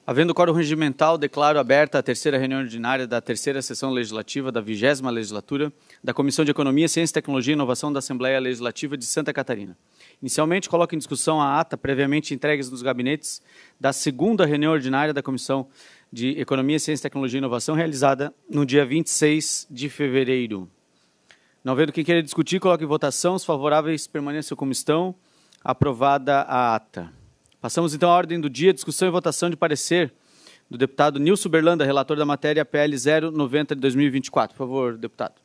Havendo quórum regimental, declaro aberta a terceira reunião ordinária da terceira sessão legislativa da 20ª legislatura da Comissão de Economia, Ciência, Tecnologia e Inovação da Assembleia Legislativa de Santa Catarina. Inicialmente, coloco em discussão a ata previamente entregues nos gabinetes da segunda reunião ordinária da Comissão de Economia, Ciência, Tecnologia e Inovação, realizada no dia 26 de fevereiro. Não havendo quem queira discutir, coloco em votação. Os favoráveis permaneçam como estão. Aprovada a ata. Passamos, então, à ordem do dia, discussão e votação de parecer do deputado Nilson Berlanda, relator da matéria PL 090 de 2024. Por favor, deputado.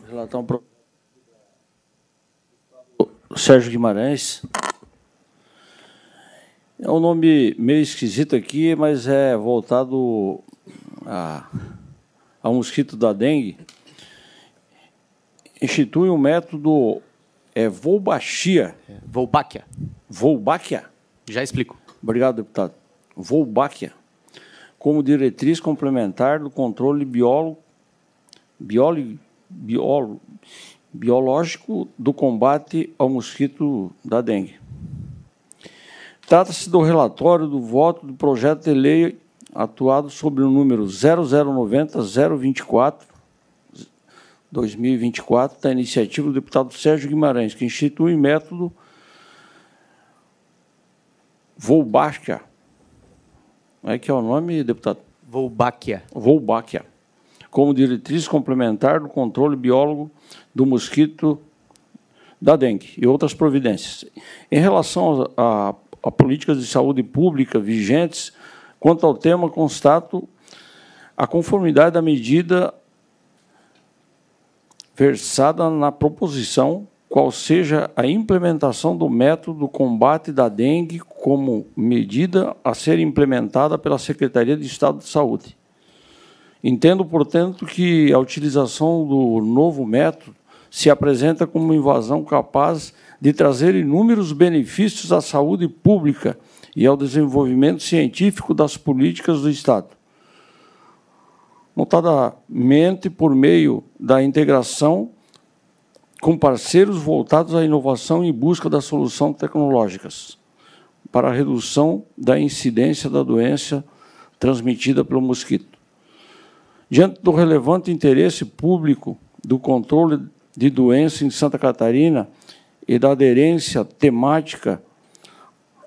Relatar um projeto. Sérgio Guimarães. É um nome meio esquisito aqui, mas é voltado ao mosquito da dengue. Institui um método Wolbachia. Wolbachia? Já explico. Obrigado, deputado. Wolbachia, como diretriz complementar do controle biológico do combate ao mosquito da dengue. Trata-se do relatório do voto do projeto de lei atuado sobre o número 0090-024/2024, da iniciativa do deputado Sérgio Guimarães, que institui método Wolbachia. Como é que é o nome, deputado? Wolbachia. Como diretriz complementar do controle biólogo do mosquito da dengue e outras providências. Em relação a políticas de saúde pública vigentes, quanto ao tema, constato a conformidade da medida versada na proposição, qual seja a implementação do método do combate da dengue como medida a ser implementada pela Secretaria de Estado de Saúde. Entendo, portanto, que a utilização do novo método se apresenta como uma invasão capaz de trazer inúmeros benefícios à saúde pública e ao desenvolvimento científico das políticas do Estado. Notadamente por meio da integração com parceiros voltados à inovação em busca das soluções tecnológicas para a redução da incidência da doença transmitida pelo mosquito. Diante do relevante interesse público do controle de doença em Santa Catarina e da aderência temática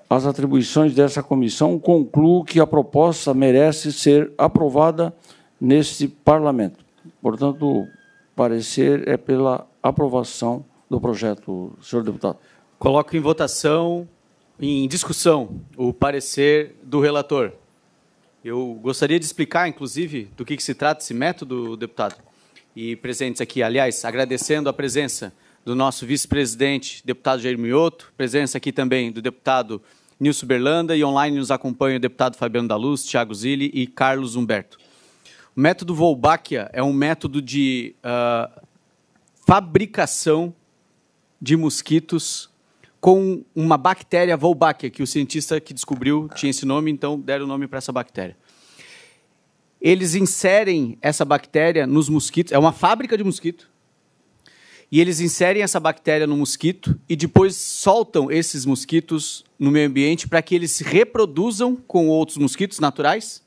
às atribuições dessa comissão, concluo que a proposta merece ser aprovada neste Parlamento. Portanto, o parecer é pela aprovação do projeto, senhor deputado. Coloco em votação, em discussão, o parecer do relator. Eu gostaria de explicar, inclusive, do que se trata esse método, deputado. E presentes aqui, aliás, agradecendo a presença do nosso vice-presidente, deputado Jair Mioto, presença aqui também do deputado Nilson Berlanda, e online nos acompanha o deputado Fabiano da Luz, Thiago Zilli e Carlos Humberto. O método Wolbachia é um método de fabricação de mosquitos com uma bactéria Wolbachia, que o cientista que descobriu tinha esse nome, então deram o nome para essa bactéria. Eles inserem essa bactéria nos mosquitos, é uma fábrica de mosquito, e eles inserem essa bactéria no mosquito e depois soltam esses mosquitos no meio ambiente para que eles se reproduzam com outros mosquitos naturais.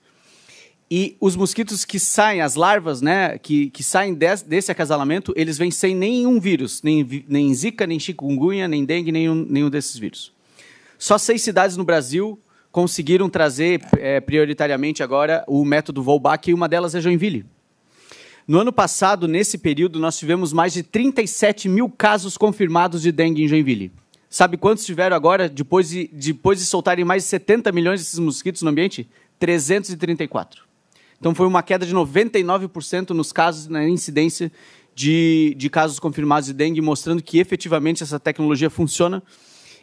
E os mosquitos que saem, as larvas, né, que saem desse acasalamento, eles vêm sem nenhum vírus, nem Zika, nem chikungunya, nem dengue, nenhum desses vírus. Só 6 cidades no Brasil conseguiram trazer prioritariamente agora o método Wolbachia, e uma delas é Joinville. No ano passado, nesse período, nós tivemos mais de 37 mil casos confirmados de dengue em Joinville. Sabe quantos tiveram agora, depois de soltarem mais de 70 milhões desses mosquitos no ambiente? 334. Então, foi uma queda de 99% nos casos, na incidência de casos confirmados de dengue, mostrando que, efetivamente, essa tecnologia funciona.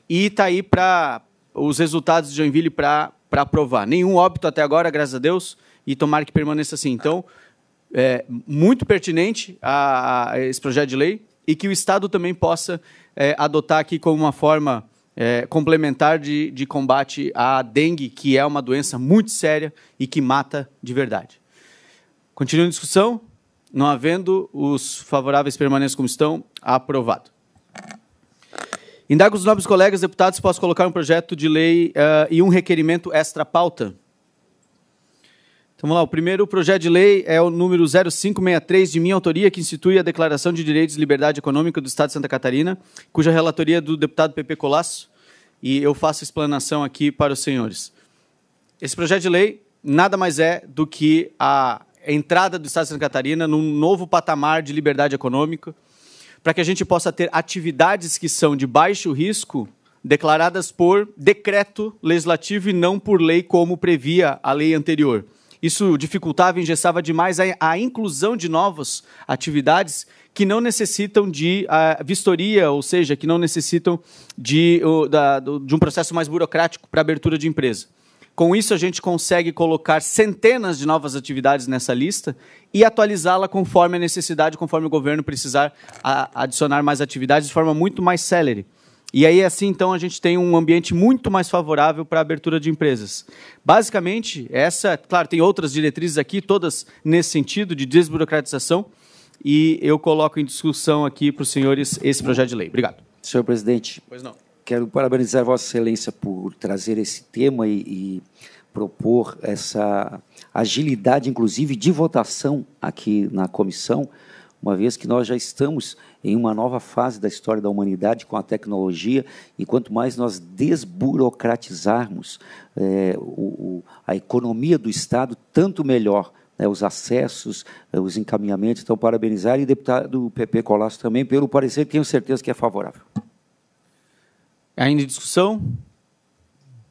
E está aí para os resultados de Joinville para aprovar. Nenhum óbito até agora, graças a Deus, e tomara que permaneça assim. Então, é muito pertinente a esse projeto de lei, e que o Estado também possa adotar aqui como uma forma complementar de combate à dengue, que é uma doença muito séria e que mata de verdade. Continua a discussão. Não havendo, os favoráveis permaneçam como estão. Aprovado. Indago os nobres colegas deputados se posso colocar um projeto de lei e um requerimento extra-pauta. Então, vamos lá. O primeiro projeto de lei é o número 0563, de minha autoria, que institui a Declaração de Direitos e Liberdade Econômica do Estado de Santa Catarina, cuja relatoria é do deputado Pepe Colasso, e eu faço explanação aqui para os senhores. Esse projeto de lei nada mais é do que a entrada do Estado de Santa Catarina num novo patamar de liberdade econômica, para que a gente possa ter atividades que são de baixo risco, declaradas por decreto legislativo e não por lei, como previa a lei anterior. Isso dificultava e engessava demais a inclusão de novas atividades que não necessitam de vistoria, ou seja, que não necessitam de um processo mais burocrático para abertura de empresa. Com isso, a gente consegue colocar centenas de novas atividades nessa lista e atualizá-la conforme a necessidade, conforme o governo precisar adicionar mais atividades de forma muito mais célere. E aí, assim, então, a gente tem um ambiente muito mais favorável para a abertura de empresas. Basicamente, claro, tem outras diretrizes aqui, todas nesse sentido de desburocratização, e eu coloco em discussão aqui para os senhores esse projeto de lei. Obrigado. Senhor presidente. Pois não. Quero parabenizar Vossa Excelência por trazer esse tema e propor essa agilidade, inclusive, de votação aqui na comissão, uma vez que nós já estamos em uma nova fase da história da humanidade com a tecnologia, e quanto mais nós desburocratizarmos a economia do Estado, tanto melhor, né, os acessos, os encaminhamentos. Então, parabenizar, e deputado Pepe Colasso também pelo parecer, tenho certeza que é favorável. Ainda em discussão?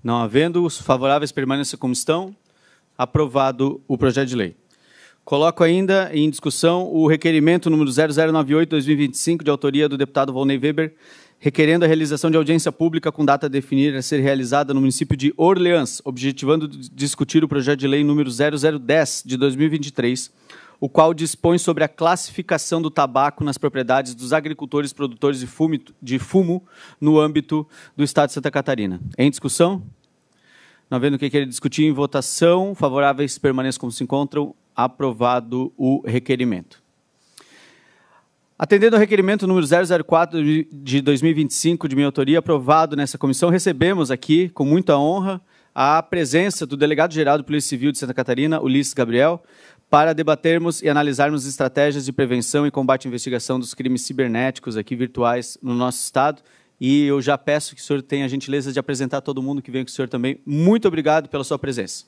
Não havendo, os favoráveis permanecem como estão. Aprovado o projeto de lei. Coloco ainda em discussão o requerimento número 0098/2025, de autoria do deputado Volney Weber, requerendo a realização de audiência pública com data a definir a ser realizada no município de Orleans, objetivando discutir o projeto de lei número 0010, de 2023, o qual dispõe sobre a classificação do tabaco nas propriedades dos agricultores produtores de fumo no âmbito do Estado de Santa Catarina. Em discussão? Não havendo o que querer discutir, em votação, favoráveis permaneçam como se encontram. Aprovado o requerimento. Atendendo ao requerimento número 004 de 2025, de minha autoria, aprovado nessa comissão, recebemos aqui, com muita honra, a presença do delegado-geral de Polícia Civil de Santa Catarina, Ulisses Gabriel, para debatermos e analisarmos estratégias de prevenção e combate à investigação dos crimes cibernéticos aqui virtuais no nosso estado. E eu já peço que o senhor tenha a gentileza de apresentar todo mundo que vem com o senhor também. Muito obrigado pela sua presença.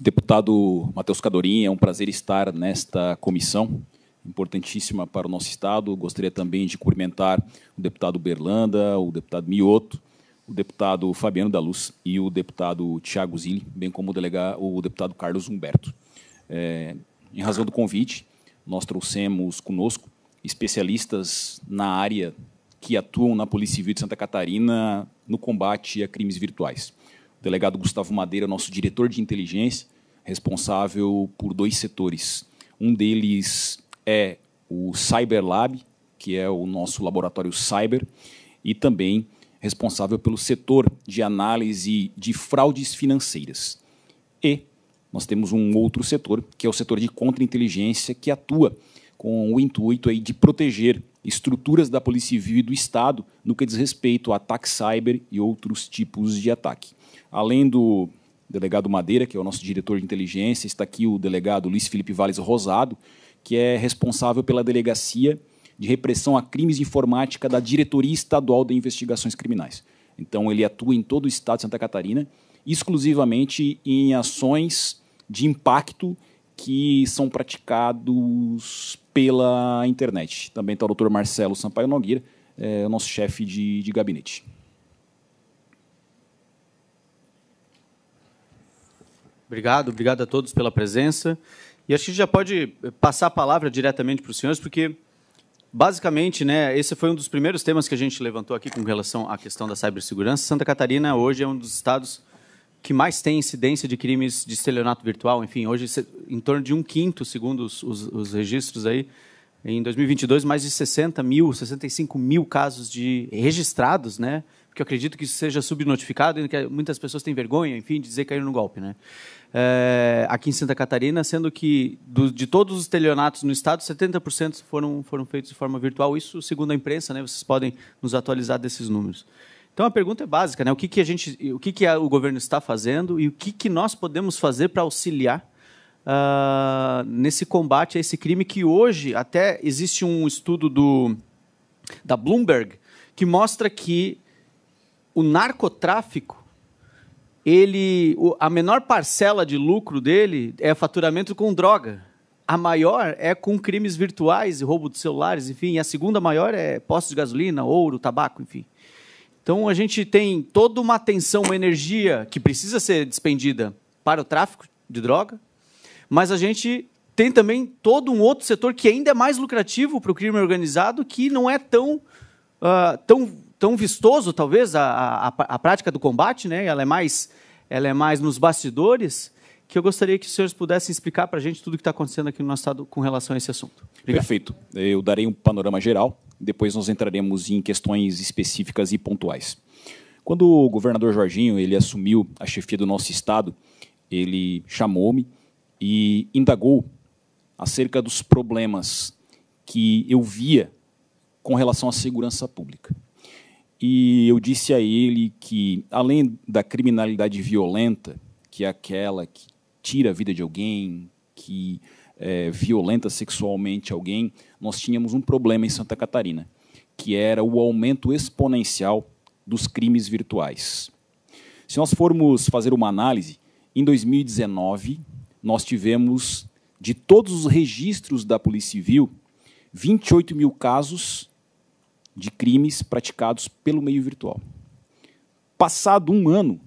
Deputado Matheus Cadorim, é um prazer estar nesta comissão, importantíssima para o nosso Estado. Gostaria também de cumprimentar o deputado Berlanda, o deputado Mioto, o deputado Fabiano da Luz e o deputado Thiago Zilli, bem como o deputado Carlos Humberto. Em razão do convite, nós trouxemos conosco especialistas na área que atuam na Polícia Civil de Santa Catarina no combate a crimes virtuais. O delegado Gustavo Madeira, nosso diretor de inteligência, responsável por 2 setores. Um deles é o Cyberlab, que é o nosso laboratório cyber, e também responsável pelo setor de análise de fraudes financeiras. E nós temos um outro setor, que é o setor de contra-inteligência, que atua com o intuito aí de proteger estruturas da Polícia Civil e do Estado no que diz respeito a ataque cyber e outros tipos de ataque. Além do delegado Madeira, que é o nosso diretor de inteligência, está aqui o delegado Luiz Felipe Valles Rosado, que é responsável pela Delegacia de Repressão a Crimes de Informática da Diretoria Estadual de Investigações Criminais. Então, ele atua em todo o estado de Santa Catarina, exclusivamente em ações de impacto que são praticados pela internet. Também está o Dr. Marcelo Sampaio Nogueira, o nosso chefe de gabinete. Obrigado a todos pela presença. E acho que a gente já pode passar a palavra diretamente para os senhores, porque, basicamente, né, esse foi um dos primeiros temas que a gente levantou aqui com relação à questão da cibersegurança. Santa Catarina, hoje, é um dos estados que mais tem incidência de crimes de estelionato virtual. Enfim, hoje, em torno de 1/5, segundo os registros aí, Em 2022, mais de 65 mil casos registrados, né? Porque eu acredito que isso seja subnotificado e que muitas pessoas têm vergonha, enfim, de dizer que caíram no golpe, né? Aqui em Santa Catarina, sendo que de todos os estelionatos no estado, 70% foram feitos de forma virtual, isso segundo a imprensa, né? Vocês podem nos atualizar desses números. Então a pergunta é básica, né? O que o governo está fazendo e o que nós podemos fazer para auxiliar nesse combate a esse crime, que hoje até existe um estudo da Bloomberg que mostra que o narcotráfico, a menor parcela de lucro dele é faturamento com droga. A maior é com crimes virtuais e roubo de celulares, enfim. E a segunda maior é postos de gasolina, ouro, tabaco, enfim. Então, a gente tem toda uma atenção, uma energia que precisa ser despendida para o tráfico de droga, mas a gente tem também todo um outro setor que ainda é mais lucrativo para o crime organizado, que não é tão vistoso, talvez, a prática do combate, né? Ela é mais nos bastidores, que eu gostaria que os senhores pudessem explicar para a gente tudo o que está acontecendo aqui no nosso estado com relação a esse assunto. Obrigado. Perfeito. Eu darei um panorama geral, depois nós entraremos em questões específicas e pontuais. Quando o governador Jorginho ele assumiu a chefia do nosso estado, ele chamou-me e indagou acerca dos problemas que eu via com relação à segurança pública. E eu disse a ele que, além da criminalidade violenta, que é aquela que tira a vida de alguém, que violenta sexualmente alguém, nós tínhamos um problema em Santa Catarina, que era o aumento exponencial dos crimes virtuais. Se nós formos fazer uma análise, em 2019, nós tivemos, de todos os registros da Polícia Civil, 28 mil casos de crimes praticados pelo meio virtual. Passado um ano,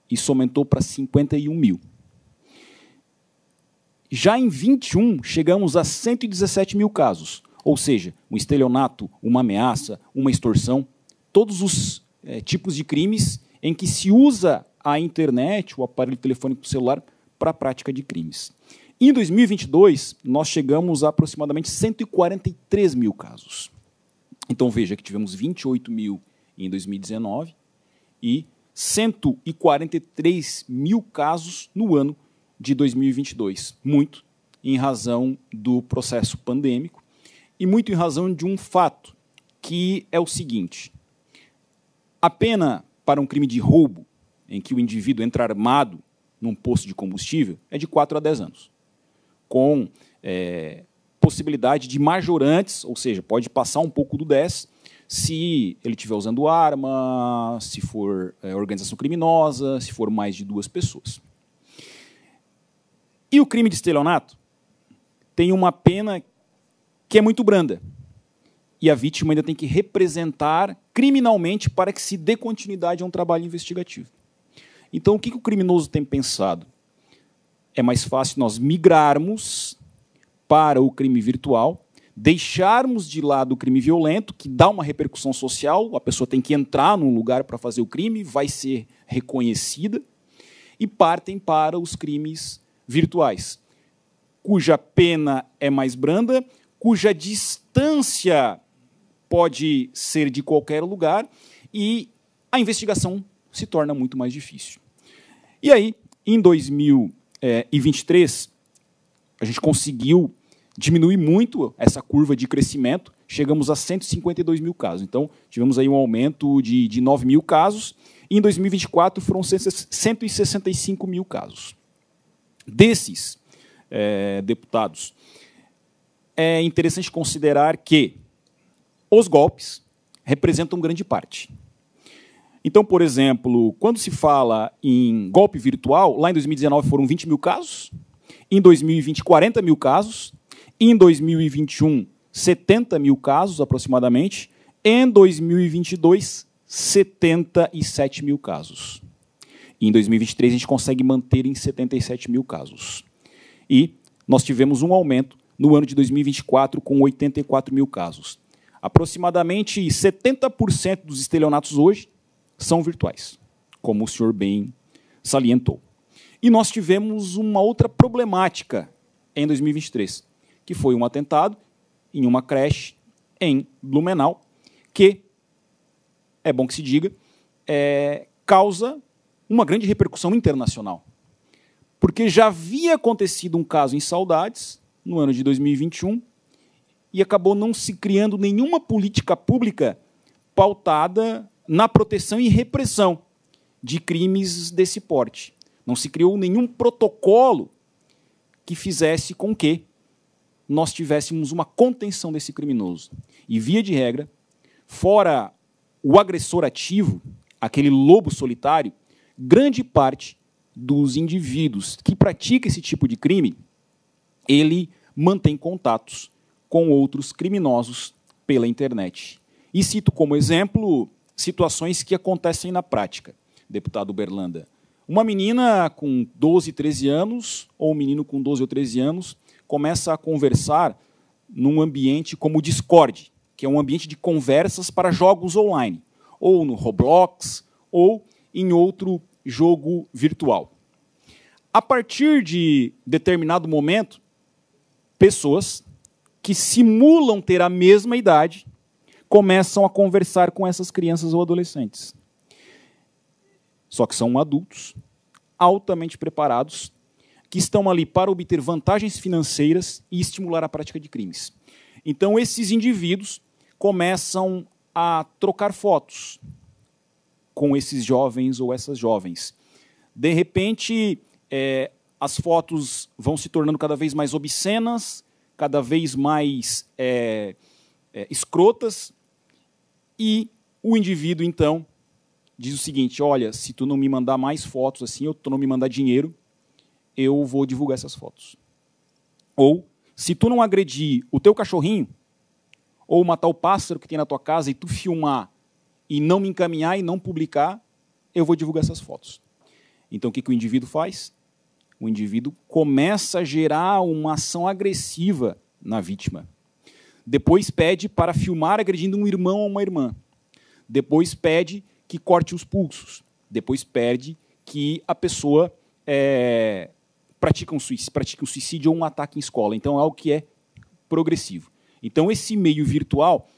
isso aumentou para 51 mil. Já em 21, chegamos a 117 mil casos, ou seja, um estelionato, uma ameaça, uma extorsão, todos os tipos de crimes em que se usa a internet, o aparelho telefônico celular, para a prática de crimes. Em 2022, nós chegamos a aproximadamente 143 mil casos. Então, veja que tivemos 28 mil em 2019 e 143 mil casos no ano de 2022. Muito em razão do processo pandêmico e muito em razão de um fato, que é o seguinte: a pena para um crime de roubo, em que o indivíduo entra armado num posto de combustível, é de 4 a 10 anos, com possibilidade de majorantes, ou seja, pode passar um pouco do 10, se ele estiver usando arma, se for organização criminosa, se for mais de 2 pessoas. E o crime de estelionato tem uma pena que é muito branda, e a vítima ainda tem que representar criminalmente para que se dê continuidade a um trabalho investigativo. Então, o que o criminoso tem pensado? É mais fácil nós migrarmos para o crime virtual, deixarmos de lado o crime violento, que dá uma repercussão social, a pessoa tem que entrar num lugar para fazer o crime, vai ser reconhecida, e partem para os crimes virtuais, cuja pena é mais branda, cuja distância pode ser de qualquer lugar, e a investigação se torna muito mais difícil. E aí, em 2023, a gente conseguiu diminuir muito essa curva de crescimento, chegamos a 152 mil casos. Então, tivemos aí um aumento de 9 mil casos, e em 2024 foram 165 mil casos. Desses deputados, é interessante considerar que os golpes representam grande parte. Então, por exemplo, quando se fala em golpe virtual, lá em 2019 foram 20 mil casos, em 2020, 40 mil casos, em 2021, 70 mil casos aproximadamente, em 2022, 77 mil casos. E em 2023, a gente consegue manter em 77 mil casos. E nós tivemos um aumento no ano de 2024 com 84 mil casos. Aproximadamente 70% dos estelionatos hoje são virtuais, como o senhor bem salientou. E nós tivemos uma outra problemática em 2023, que foi um atentado em uma creche em Blumenau, que, é bom que se diga, causa uma grande repercussão internacional. Porque já havia acontecido um caso em Saudades, no ano de 2021, e acabou não se criando nenhuma política pública pautada na proteção e repressão de crimes desse porte. Não se criou nenhum protocolo que fizesse com que nós tivéssemos uma contenção desse criminoso. E, via de regra, fora o agressor ativo, aquele lobo solitário, grande parte dos indivíduos que praticam esse tipo de crime, ele mantém contatos com outros criminosos pela internet. E cito como exemplo situações que acontecem na prática, deputado Berlanda. Uma menina com 12, 13 anos, ou um menino com 12 ou 13 anos, começa a conversar num ambiente como o Discord, que é um ambiente de conversas para jogos online, ou no Roblox, ou em outro jogo virtual. A partir de determinado momento, pessoas que simulam ter a mesma idade começam a conversar com essas crianças ou adolescentes. Só que são adultos, altamente preparados, que estão ali para obter vantagens financeiras e estimular a prática de crimes. Então, esses indivíduos começam a trocar fotos com esses jovens ou essas jovens. De repente, as fotos vão se tornando cada vez mais obscenas, cada vez mais escrotas, e o indivíduo, então, diz o seguinte: olha, se tu não me mandar mais fotos assim, ou tu não me mandar dinheiro, eu vou divulgar essas fotos. Ou, se tu não agredir o teu cachorrinho, ou matar o pássaro que tem na tua casa e tu filmar e não me encaminhar e não publicar, eu vou divulgar essas fotos. Então, o que o indivíduo faz? O indivíduo começa a gerar uma ação agressiva na vítima. Depois pede para filmar agredindo um irmão ou uma irmã. Depois pede que corte os pulsos. Depois pede que a pessoa pratique um suicídio ou um ataque em escola. Então, é algo que é progressivo. Então, esse meio virtual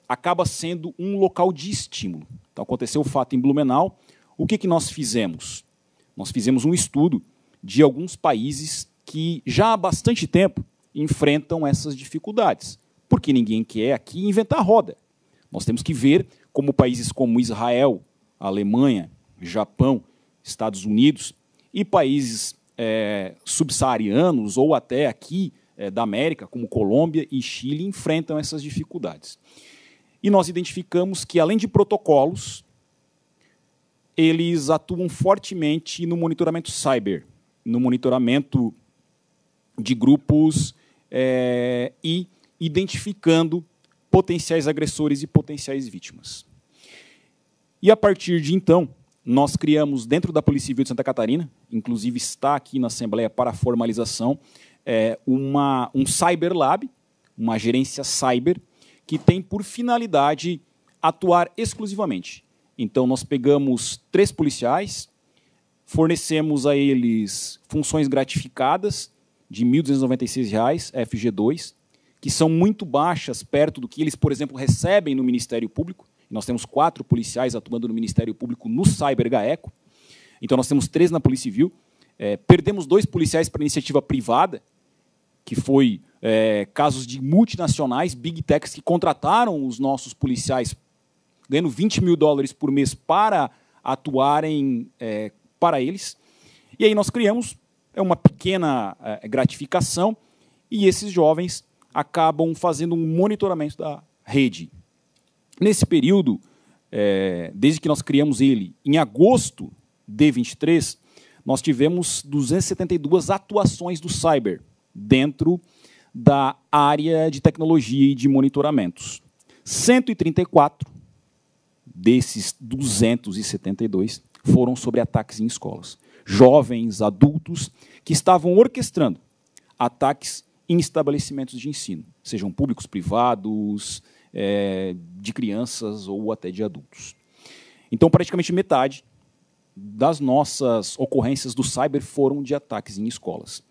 acaba sendo um local de estímulo. Então, aconteceu o fato em Blumenau. O que nós fizemos? Nós fizemos um estudo de alguns países que já há bastante tempo enfrentam essas dificuldades, porque ninguém quer aqui inventar a roda. Nós temos que ver como países como Israel, Alemanha, Japão, Estados Unidos e países subsaarianos ou até aqui da América, como Colômbia e Chile, enfrentam essas dificuldades. E nós identificamos que, além de protocolos, eles atuam fortemente no monitoramento cyber, no monitoramento de grupos e identificando potenciais agressores e potenciais vítimas. E, a partir de então, nós criamos, dentro da Polícia Civil de Santa Catarina, inclusive está aqui na Assembleia para a formalização, um Cyber Lab, uma gerência cyber, que tem por finalidade atuar exclusivamente. Então, nós pegamos 3 policiais, fornecemos a eles funções gratificadas de R$ 1.296, FG2, que são muito baixas perto do que eles, por exemplo, recebem no Ministério Público. Nós temos 4 policiais atuando no Ministério Público no Cyber GAECO. Então, nós temos 3 na Polícia Civil. Perdemos 2 policiais para iniciativa privada, que foi casos de multinacionais, big techs, que contrataram os nossos policiais, ganhando $20 mil por mês para atuarem para eles. E aí nós criamos uma pequena gratificação, e esses jovens acabam fazendo um monitoramento da rede. Nesse período, desde que nós criamos ele, em agosto de 23, nós tivemos 272 atuações do cyber dentro da área de tecnologia e de monitoramentos. 134 desses 272 foram sobre ataques em escolas. Jovens, adultos, que estavam orquestrando ataques em estabelecimentos de ensino, sejam públicos, privados, de crianças ou até de adultos. Então, praticamente metade das nossas ocorrências do cyber foram de ataques em escolas.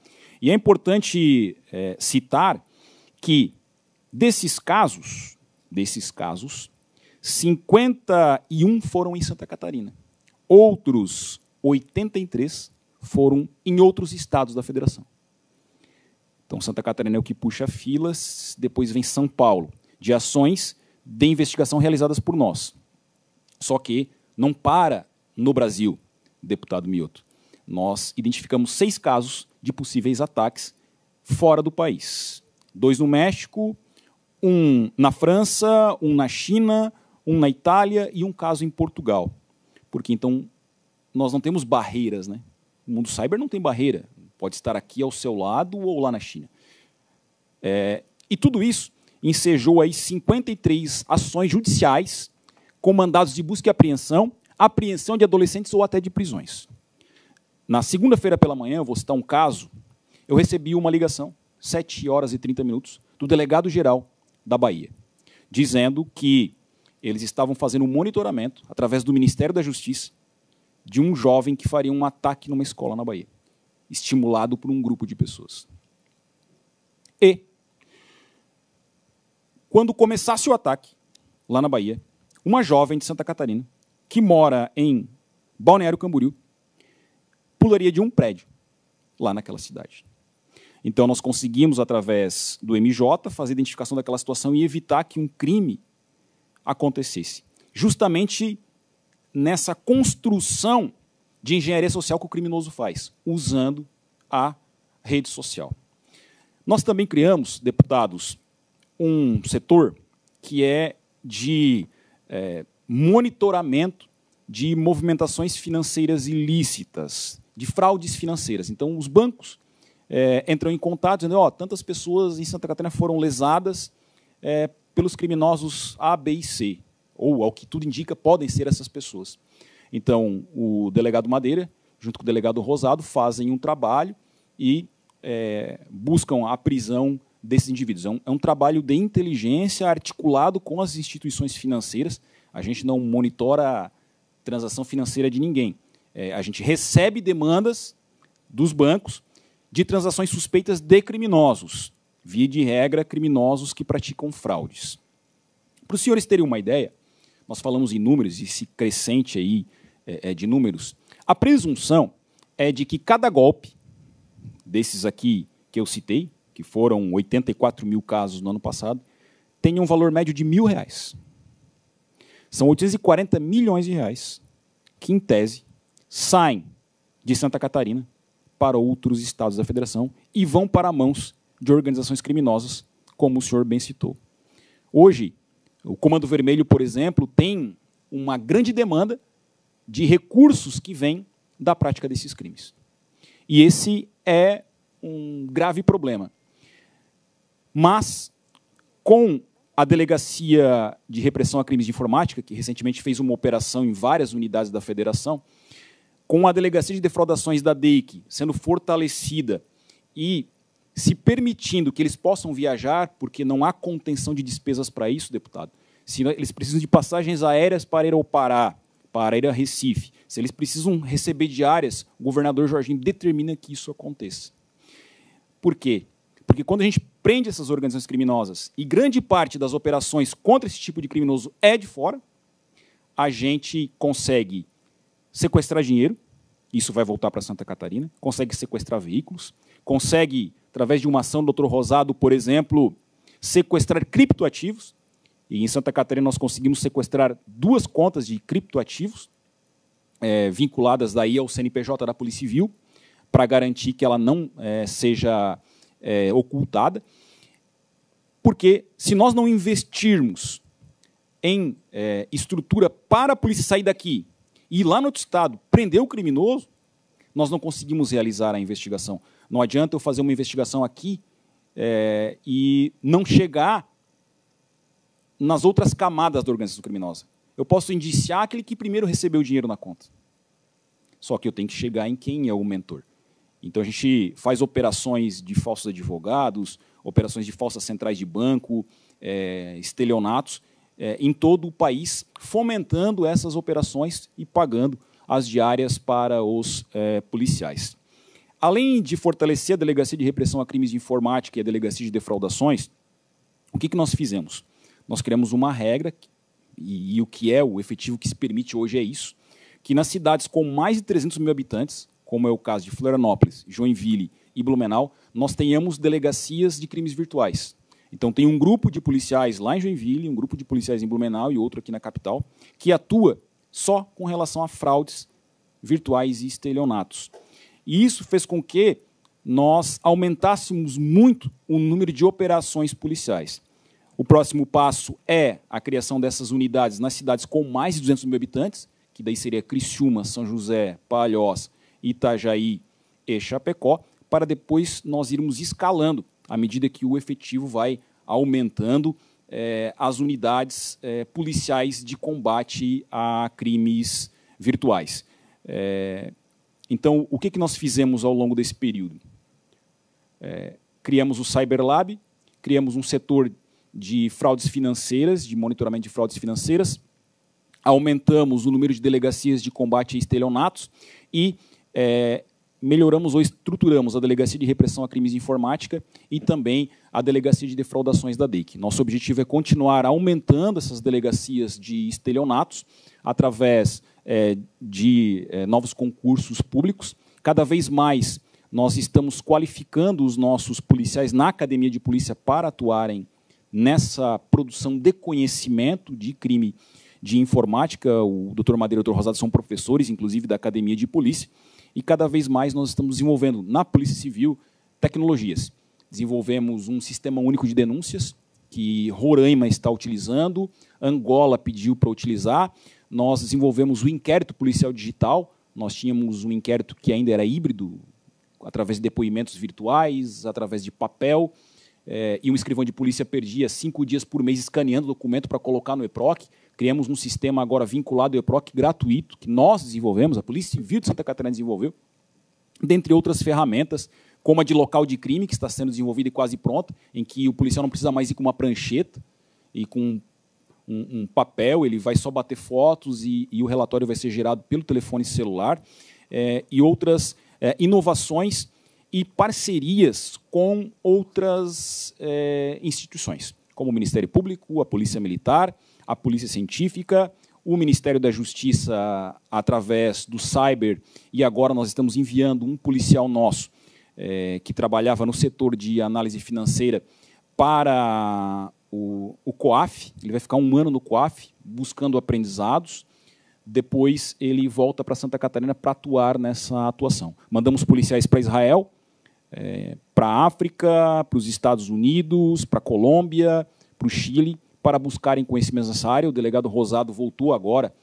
E é importante citar que Desses casos, 51 foram em Santa Catarina. Outros 83 foram em outros estados da federação. Então, Santa Catarina é o que puxa filas, depois vem São Paulo, de ações de investigação realizadas por nós. Só que não para no Brasil, deputado Mioto. Nós identificamos 6 casos de possíveis ataques fora do país. 2 no México, 1 na França, 1 na China, 1 na Itália e 1 caso em Portugal. Porque, então, nós não temos barreiras, né? O mundo cyber não tem barreira. Pode estar aqui ao seu lado ou lá na China. E tudo isso ensejou aí 53 ações judiciais com mandados de busca e apreensão de adolescentes ou até de prisões. Na segunda-feira pela manhã, eu vou citar um caso, eu recebi uma ligação, 7h30, do delegado-geral da Bahia, dizendo que eles estavam fazendo um monitoramento, através do Ministério da Justiça, de um jovem que faria um ataque numa escola na Bahia, estimulado por um grupo de pessoas. E, quando começasse o ataque, lá na Bahia, uma jovem de Santa Catarina, que mora em Balneário Camboriú, pularia de um prédio, lá naquela cidade. Então, nós conseguimos, através do MJ, fazer a identificação daquela situação e evitar que um crime acontecesse. Justamente nessa construção de engenharia social que o criminoso faz, usando a rede social. Nós também criamos, deputados, um setor que é de monitoramento de movimentações financeiras ilícitas, de fraudes financeiras. Então, os bancos entram em contato dizendo, tantas pessoas em Santa Catarina foram lesadas pelos criminosos A, B e C, ou, ao que tudo indica, podem ser essas pessoas. Então, o delegado Madeira, junto com o delegado Rosado, fazem um trabalho e buscam a prisão desses indivíduos. É um trabalho de inteligência articulado com as instituições financeiras. A gente não monitora a transação financeira de ninguém. A gente recebe demandas dos bancos de transações suspeitas de criminosos, via de regra, criminosos que praticam fraudes. Para os senhores terem uma ideia, nós falamos em números, esse crescente aí de números, a presunção é de que cada golpe desses aqui que eu citei, que foram 84 mil casos no ano passado, tenha um valor médio de R$1.000. São 840 milhões de reais que, em tese, saem de Santa Catarina para outros estados da federação e vão para mãos de organizações criminosas, como o senhor bem citou. Hoje, o Comando Vermelho, por exemplo, tem uma grande demanda de recursos que vêm da prática desses crimes. E esse é um grave problema. Mas, com a Delegacia de Repressão a Crimes de Informática, que recentemente fez uma operação em várias unidades da federação, com a Delegacia de Defraudações da DEIC sendo fortalecida e se permitindo que eles possam viajar, porque não há contenção de despesas para isso, deputado. Se eles precisam de passagens aéreas para ir ao Pará, para ir a Recife, se eles precisam receber diárias, o governador Jorginho determina que isso aconteça. Por quê? Porque quando a gente prende essas organizações criminosas e grande parte das operações contra esse tipo de criminoso é de fora, a gente consegue sequestrar dinheiro, isso vai voltar para Santa Catarina, consegue sequestrar veículos, consegue, através de uma ação do Dr. Rosado, por exemplo, sequestrar criptoativos, e em Santa Catarina nós conseguimos sequestrar 2 contas de criptoativos, vinculadas daí ao CNPJ da Polícia Civil, para garantir que ela não seja ocultada, porque se nós não investirmos em estrutura para a polícia sair daqui e ir lá no outro estado prender o criminoso, nós não conseguimos realizar a investigação. Não adianta eu fazer uma investigação aqui e não chegar nas outras camadas da organização criminosa. Eu posso indiciar aquele que primeiro recebeu o dinheiro na conta. Só que eu tenho que chegar em quem é o mentor. Então, a gente faz operações de falsos advogados, operações de falsas centrais de banco, estelionatos, em todo o país, fomentando essas operações e pagando as diárias para os policiais. Além de fortalecer a Delegacia de Repressão a Crimes de Informática e a Delegacia de Defraudações, O que nós fizemos? Nós criamos uma regra, e o que é o efetivo que se permite hoje é isso, que nas cidades com mais de 300 mil habitantes, como é o caso de Florianópolis, Joinville e Blumenau, nós tenhamos delegacias de crimes virtuais. Então, tem um grupo de policiais lá em Joinville, um grupo de policiais em Blumenau e outro aqui na capital, que atua só com relação a fraudes virtuais e estelionatos. E isso fez com que nós aumentássemos muito o número de operações policiais. O próximo passo é a criação dessas unidades nas cidades com mais de 200 mil habitantes, que daí seria Criciúma, São José, Palhoça, Itajaí e Chapecó, para depois nós irmos escalando à medida que o efetivo vai aumentando as unidades policiais de combate a crimes virtuais. Então, o que nós fizemos ao longo desse período? Criamos o Cyberlab, criamos um setor de fraudes financeiras, de monitoramento de fraudes financeiras, aumentamos o número de delegacias de combate a estelionatos e melhoramos ou estruturamos a Delegacia de Repressão a Crimes de Informática e também a Delegacia de Defraudações da DEIC. Nosso objetivo é continuar aumentando essas delegacias de estelionatos através de novos concursos públicos. Cada vez mais nós estamos qualificando os nossos policiais na Academia de Polícia para atuarem nessa produção de conhecimento de crime de informática. O Dr. Madeira e o Dr. Rosado são professores, inclusive, da Academia de Polícia, e cada vez mais nós estamos desenvolvendo na Polícia Civil tecnologias. Desenvolvemos um sistema único de denúncias, que Roraima está utilizando, Angola pediu para utilizar. Nós desenvolvemos o inquérito policial digital. Nós tínhamos um inquérito que ainda era híbrido, através de depoimentos virtuais, através de papel, e um escrivão de polícia perdia 5 dias por mês escaneando o documento para colocar no EPROC. Criamos um sistema agora vinculado ao EPROC gratuito, que nós desenvolvemos, a Polícia Civil de Santa Catarina desenvolveu, dentre outras ferramentas, como a de local de crime, que está sendo desenvolvida e quase pronta, em que o policial não precisa mais ir com uma prancheta e com um papel, ele vai só bater fotos e o relatório vai ser gerado pelo telefone celular, e outras inovações e parcerias com outras instituições, como o Ministério Público, a Polícia Militar, a Polícia Científica, o Ministério da Justiça através do Cyber, e agora nós estamos enviando um policial nosso que trabalhava no setor de análise financeira para o COAF. Ele vai ficar 1 ano no COAF, buscando aprendizados. Depois ele volta para Santa Catarina para atuar nessa atuação. Mandamos policiais para Israel, para a África, para os Estados Unidos, para a Colômbia, para o Chile, para buscarem conhecimentos nessa área. O delegado Rosado voltou agora,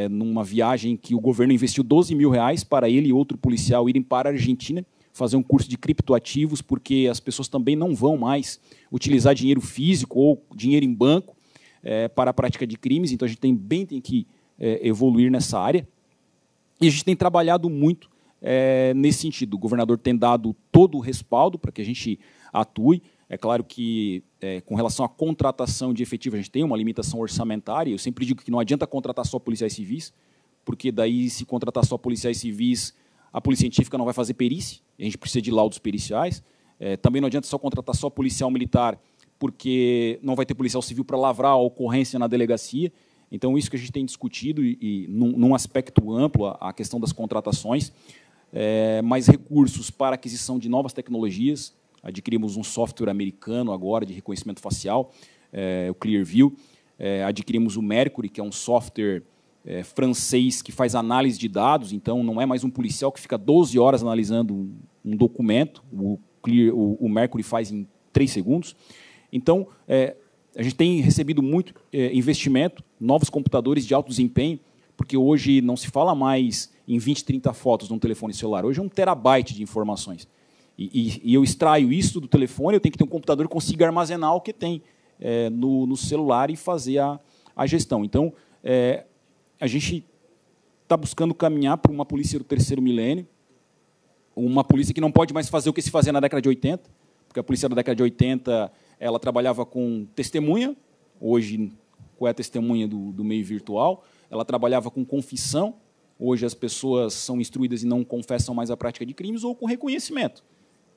numa viagem que o governo investiu R$12 mil para ele e outro policial irem para a Argentina, fazer um curso de criptoativos, porque as pessoas também não vão mais utilizar dinheiro físico ou dinheiro em banco para a prática de crimes. Então, a gente tem que evoluir nessa área. E a gente tem trabalhado muito nesse sentido. O governador tem dado todo o respaldo para que a gente atue. É claro que, com relação à contratação de efetivo, a gente tem uma limitação orçamentária. Eu sempre digo que não adianta contratar só policiais civis, porque daí, se contratar só policiais civis, a polícia científica não vai fazer perícia, a gente precisa de laudos periciais. Também não adianta só contratar só policial militar, porque não vai ter policial civil para lavrar a ocorrência na delegacia. Então, isso que a gente tem discutido, e num aspecto amplo, a questão das contratações, mais recursos para aquisição de novas tecnologias. Adquirimos um software americano agora de reconhecimento facial, o Clearview. Adquirimos o Mercury, que é um software francês que faz análise de dados. Então, não é mais um policial que fica 12 horas analisando um documento. O Mercury faz em 3 segundos. Então, a gente tem recebido muito investimento, novos computadores de alto desempenho, porque hoje não se fala mais em 20, 30 fotos num telefone celular. Hoje é 1 terabyte de informações. E eu extraio isso do telefone, eu tenho que ter um computador que consiga armazenar o que tem no celular e fazer a gestão. Então, a gente está buscando caminhar para uma polícia do 3º milênio, uma polícia que não pode mais fazer o que se fazia na década de 80, porque a polícia da década de 80 ela trabalhava com testemunha, hoje qual é a testemunha do meio virtual, ela trabalhava com confissão, hoje as pessoas são instruídas e não confessam mais a prática de crimes, ou com reconhecimento.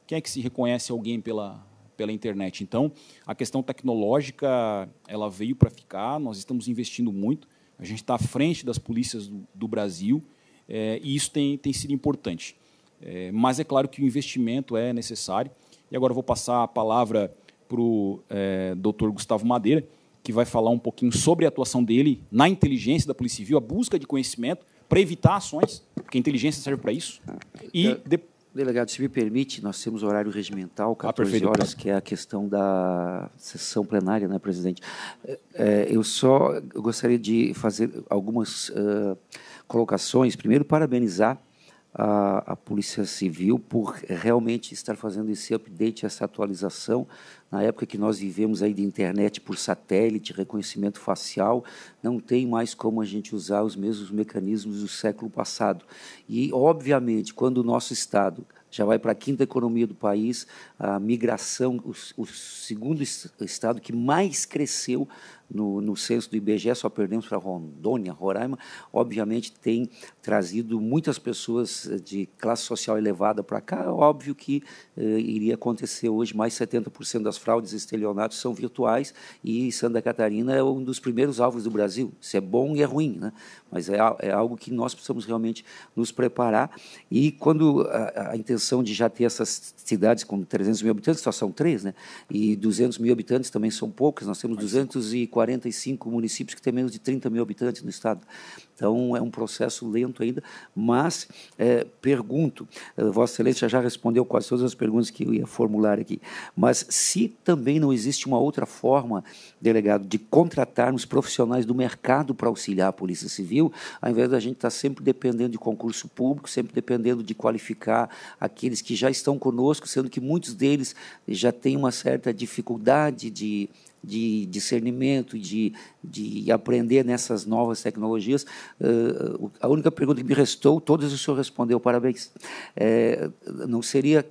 Quem é que se reconhece alguém pela pela internet. Então, a questão tecnológica ela veio para ficar, nós estamos investindo muito, a gente está à frente das polícias do Brasil, e isso tem sido importante. Mas é claro que o investimento é necessário. E agora eu vou passar a palavra para o Dr. Gustavo Madeira, que vai falar um pouquinho sobre a atuação dele na inteligência da Polícia Civil, a busca de conhecimento para evitar ações, porque a inteligência serve para isso. Delegado, se me permite, nós temos horário regimental, 14 horas, que é a questão da sessão plenária, né, presidente? Eu gostaria de fazer algumas colocações. Primeiro, parabenizar a Polícia Civil por realmente estar fazendo esse update, essa atualização. Na época que nós vivemos aí de internet por satélite, reconhecimento facial, não tem mais como a gente usar os mesmos mecanismos do século passado. E, obviamente, quando o nosso Estado já vai para a quinta economia do país, a migração, o segundo estado que mais cresceu no censo do IBGE, só perdemos para Rondônia, Roraima, obviamente tem trazido muitas pessoas de classe social elevada para cá. Óbvio que iria acontecer hoje, mais 70% das fraudes e estelionatos são virtuais, e Santa Catarina é um dos primeiros alvos do Brasil. Isso é bom e é ruim, né? Mas é algo que nós precisamos realmente nos preparar. E quando a intenção de já ter essas cidades com 300 mil habitantes, só são 3, né? E 200 mil habitantes também são poucas, nós temos 245 municípios que têm menos de 30 mil habitantes no estado. Então, é um processo lento ainda, mas pergunto, Vossa Excelência já respondeu quase todas as perguntas que eu ia formular aqui, mas se também não existe uma outra forma, delegado, de contratarmos profissionais do mercado para auxiliar a Polícia Civil, ao invés da gente estar sempre dependendo de concurso público, sempre dependendo de qualificar aqueles que já estão conosco, sendo que muitos deles já têm uma certa dificuldade de discernimento, de aprender nessas novas tecnologias. A única pergunta que me restou, todas o senhor respondeu, parabéns. Não seria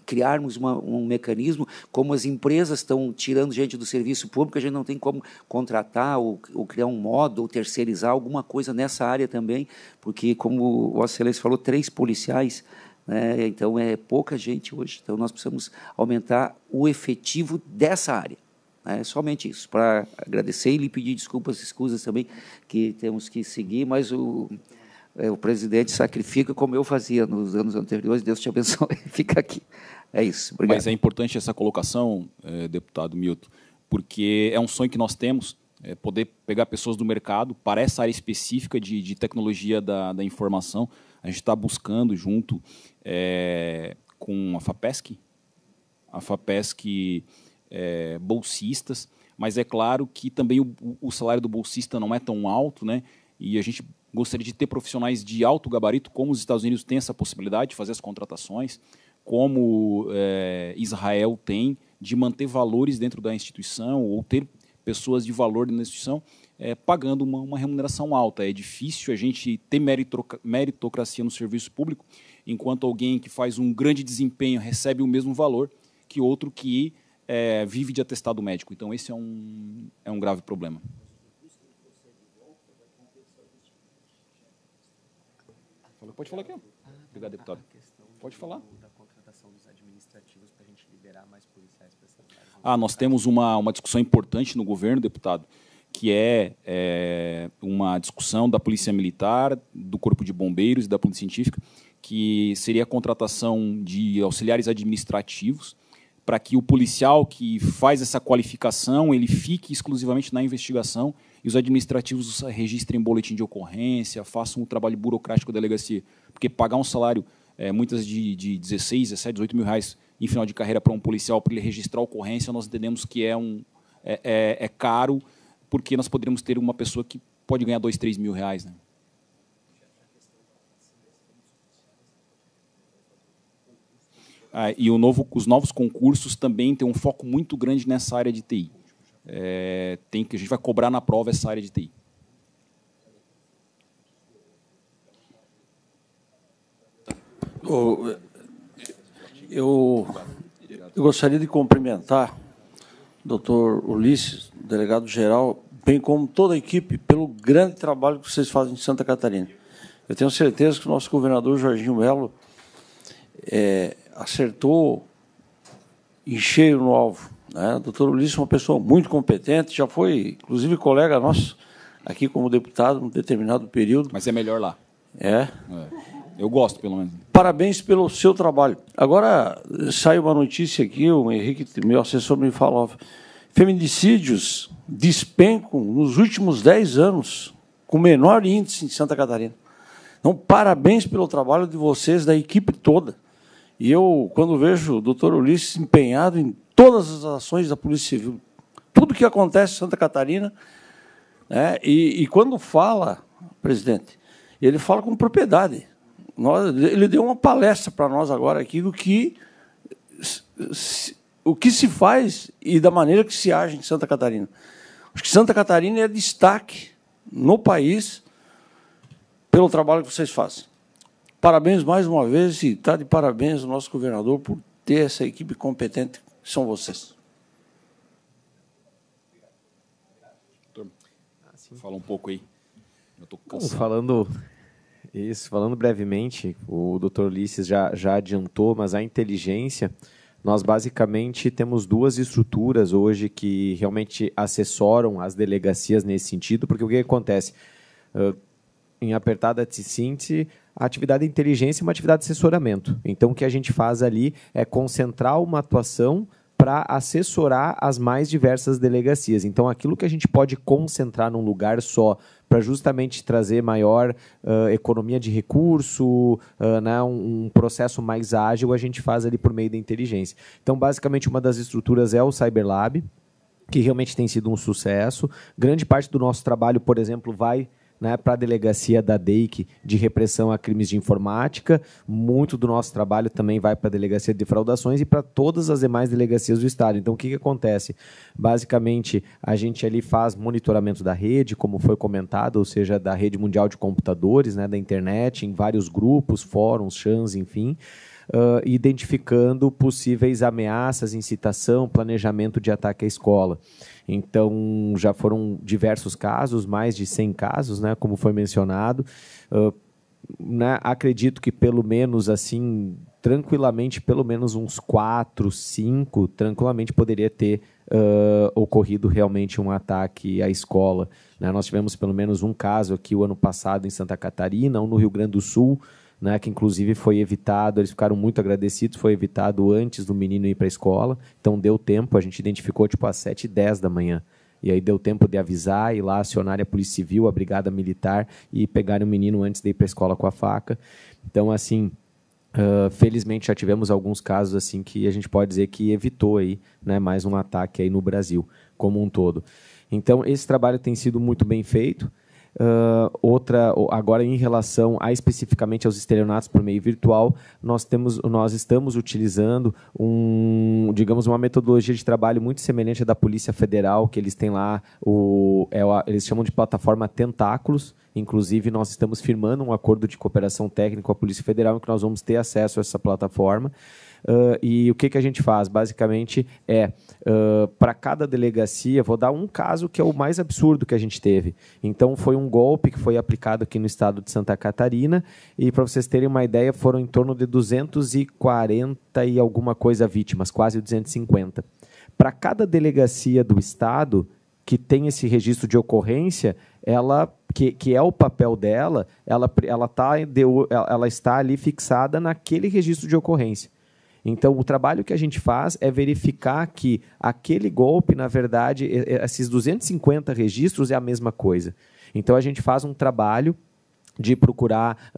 criarmos um mecanismo, como as empresas estão tirando gente do serviço público, a gente não tem como contratar ou criar um modo ou terceirizar alguma coisa nessa área também, porque, como Vossa Excelência falou, 3 policiais, né, então é pouca gente hoje, então nós precisamos aumentar o efetivo dessa área. É somente isso, para agradecer e lhe pedir desculpas e escusas também, que temos que seguir, mas o presidente sacrifica como eu fazia nos anos anteriores. Deus te abençoe. Fica aqui. É isso. Obrigado. Mas é importante essa colocação, deputado Milton, porque é um sonho que nós temos, poder pegar pessoas do mercado para essa área específica de tecnologia da informação. A gente está buscando, junto com a FAPESC, bolsistas, mas é claro que também o salário do bolsista não é tão alto, né? E a gente gostaria de ter profissionais de alto gabarito, como os Estados Unidos têm essa possibilidade de fazer as contratações, como Israel tem, de manter valores dentro da instituição ou ter pessoas de valor na instituição pagando uma remuneração alta. É difícil a gente ter meritocracia no serviço público, enquanto alguém que faz um grande desempenho recebe o mesmo valor que outro que vive de atestado médico. Então, esse é um grave problema. Pode falar aqui. Obrigado, deputado. Pode falar. Da contratação dos administrativos para a gente liberar mais policiais para essa área. Nós temos uma discussão importante no governo, deputado, que é uma discussão da Polícia Militar, do Corpo de Bombeiros e da Polícia Científica, que seria a contratação de auxiliares administrativos, para que o policial que faz essa qualificação ele fique exclusivamente na investigação e os administrativos registrem boletim de ocorrência, façam um trabalho burocrático da delegacia. Porque pagar um salário, muitas de 16, 17, 18 mil reais em final de carreira para um policial, para ele registrar a ocorrência, nós entendemos que é caro, porque nós poderíamos ter uma pessoa que pode ganhar 2, 3 mil reais, né? E os novos concursos também têm um foco muito grande nessa área de TI. A gente vai cobrar na prova essa área de TI. Eu gostaria de cumprimentar o doutor Ulisses, delegado-geral, bem como toda a equipe, pelo grande trabalho que vocês fazem em Santa Catarina. Eu tenho certeza que o nosso governador Jorginho Melo acertou em cheio no alvo. Né? O doutor Ulisses é uma pessoa muito competente, já foi, inclusive, colega nosso aqui como deputado num determinado período. Mas é melhor lá. É. Eu gosto, pelo menos. Parabéns pelo seu trabalho. Agora, sai uma notícia aqui, o Henrique, meu assessor, me falou, feminicídios despencam nos últimos 10 anos, com menor índice em Santa Catarina. Então, parabéns pelo trabalho de vocês, da equipe toda. E eu, quando vejo o doutor Ulisses empenhado em todas as ações da Polícia Civil, tudo que acontece em Santa Catarina, né, e quando fala, presidente, ele fala com propriedade. Ele deu uma palestra para nós agora aqui do que o que se faz e da maneira que se age em Santa Catarina. Acho que Santa Catarina é destaque no país pelo trabalho que vocês fazem. Parabéns mais uma vez e está de parabéns ao nosso governador por ter essa equipe competente que são vocês. Fala um pouco aí. Eu tô cansado. Falando brevemente, o doutor Ulisses já adiantou, mas a inteligência, nós basicamente temos duas estruturas hoje que realmente assessoram as delegacias nesse sentido, porque o que acontece? Em apertada síntese, a atividade de inteligência é uma atividade de assessoramento. Então, o que a gente faz ali é concentrar uma atuação para assessorar as mais diversas delegacias. Então, aquilo que a gente pode concentrar num lugar só para justamente trazer maior economia de recurso, né, um processo mais ágil, a gente faz ali por meio da inteligência. Então, basicamente, uma das estruturas é o Cyberlab, que realmente tem sido um sucesso. Grande parte do nosso trabalho, por exemplo, vai, né, para a delegacia da DEIC de repressão a crimes de informática. Muito do nosso trabalho também vai para a delegacia de defraudações e para todas as demais delegacias do Estado. Então, o que acontece? Basicamente, a gente ali faz monitoramento da rede, como foi comentado, ou seja, da rede mundial de computadores, né, da internet, em vários grupos, fóruns, chans, enfim, identificando possíveis ameaças, incitação, planejamento de ataque à escola. Então, já foram diversos casos, mais de 100 casos, né, como foi mencionado. Né, acredito que pelo menos, assim, tranquilamente, pelo menos uns 4, 5, tranquilamente poderia ter ocorrido realmente um ataque à escola. Né? Nós tivemos pelo menos um caso aqui o ano passado em Santa Catarina, um no Rio Grande do Sul, né, que inclusive foi evitado, eles ficaram muito agradecidos, foi evitado antes do menino ir para a escola, então deu tempo, a gente identificou tipo às 7h10 da manhã, e aí deu tempo de avisar, ir lá acionar a Polícia Civil, a Brigada Militar, e pegarem o menino antes de ir para a escola com a faca. Então, assim, felizmente já tivemos alguns casos assim que a gente pode dizer que evitou aí, né, mais um ataque aí no Brasil como um todo. Então, esse trabalho tem sido muito bem feito. Agora em relação especificamente aos estelionatos por meio virtual, nós estamos utilizando digamos, uma metodologia de trabalho muito semelhante à da Polícia Federal, que eles têm lá, eles chamam de plataforma Tentáculos. Inclusive, nós estamos firmando um acordo de cooperação técnica com a Polícia Federal, em que nós vamos ter acesso a essa plataforma. E o que a gente faz? Basicamente, para cada delegacia, vou dar um caso que é o mais absurdo que a gente teve. Então, foi um golpe que foi aplicado aqui no estado de Santa Catarina, e, para vocês terem uma ideia, foram em torno de 240 e alguma coisa vítimas, quase 250. Para cada delegacia do estado que tem esse registro de ocorrência, que é o papel dela, ela está ali fixada naquele registro de ocorrência. Então, o trabalho que a gente faz é verificar que aquele golpe, na verdade, esses 250 registros é a mesma coisa. Então, a gente faz um trabalho de procurar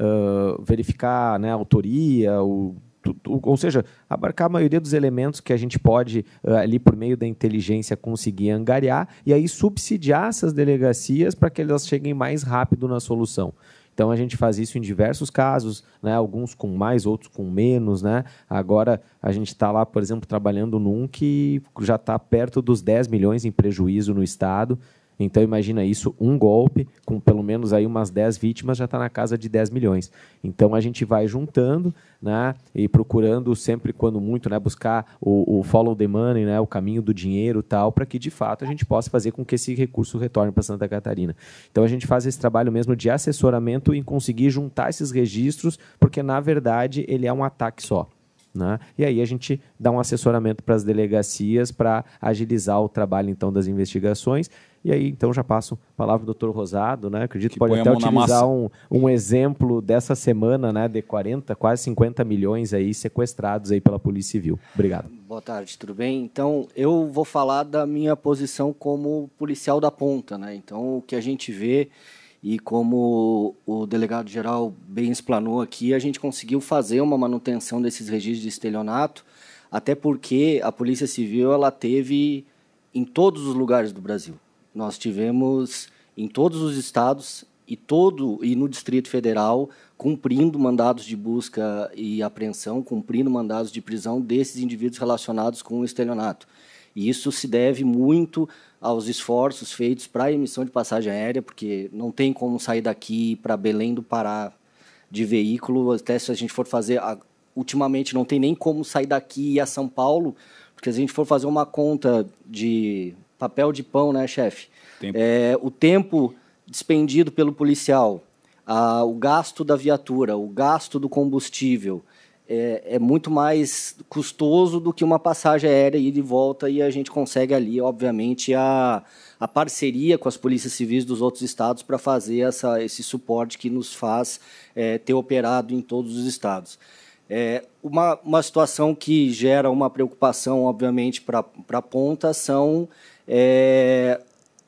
verificar, né, a autoria, ou seja, abarcar a maioria dos elementos que a gente pode, ali por meio da inteligência, conseguir angariar e aí subsidiar essas delegacias para que elas cheguem mais rápido na solução. Então, a gente faz isso em diversos casos, né? Alguns com mais, outros com menos. Né? Agora, a gente está lá, por exemplo, trabalhando num que já está perto dos 10 milhões em prejuízo no Estado. Então, imagina isso, um golpe, com pelo menos aí umas 10 vítimas, já está na casa de 10 milhões. Então, a gente vai juntando, né, e procurando sempre, quando muito, né, buscar o follow the money, né, o caminho do dinheiro, tal, para que, de fato, a gente possa fazer com que esse recurso retorne para Santa Catarina. Então, a gente faz esse trabalho mesmo de assessoramento em conseguir juntar esses registros, porque, na verdade, ele é um ataque só. né? E aí a gente dá um assessoramento para as delegacias para agilizar o trabalho, então, das investigações. E aí, então, já passo a palavra para o doutor Rosado, né? Acredito que pode até utilizar um exemplo dessa semana, né? De 40, quase 50 milhões aí sequestrados aí pela Polícia Civil. Obrigado. Boa tarde, tudo bem? Então, eu vou falar da minha posição como policial da ponta, né? Então, o que a gente vê, e como o delegado-geral bem explanou aqui, a gente conseguiu fazer uma manutenção desses registros de estelionato, até porque a Polícia Civil ela teve em todos os lugares do Brasil. Nós tivemos em todos os estados e no Distrito Federal cumprindo mandados de busca e apreensão, cumprindo mandados de prisão desses indivíduos relacionados com o estelionato. E isso se deve muito aos esforços feitos para a emissão de passagem aérea, porque não tem como sair daqui para Belém do Pará de veículo, até se a gente for fazer... Ultimamente não tem nem como sair daqui e ir a São Paulo, porque se a gente for fazer uma conta de papel de pão, né, chefe? O tempo despendido pelo policial, o gasto da viatura, o gasto do combustível, é muito mais custoso do que uma passagem aérea ida e volta, e a gente consegue ali, obviamente, a parceria com as polícias civis dos outros estados para fazer esse suporte que nos faz ter operado em todos os estados. Uma situação que gera uma preocupação, obviamente, para a ponta são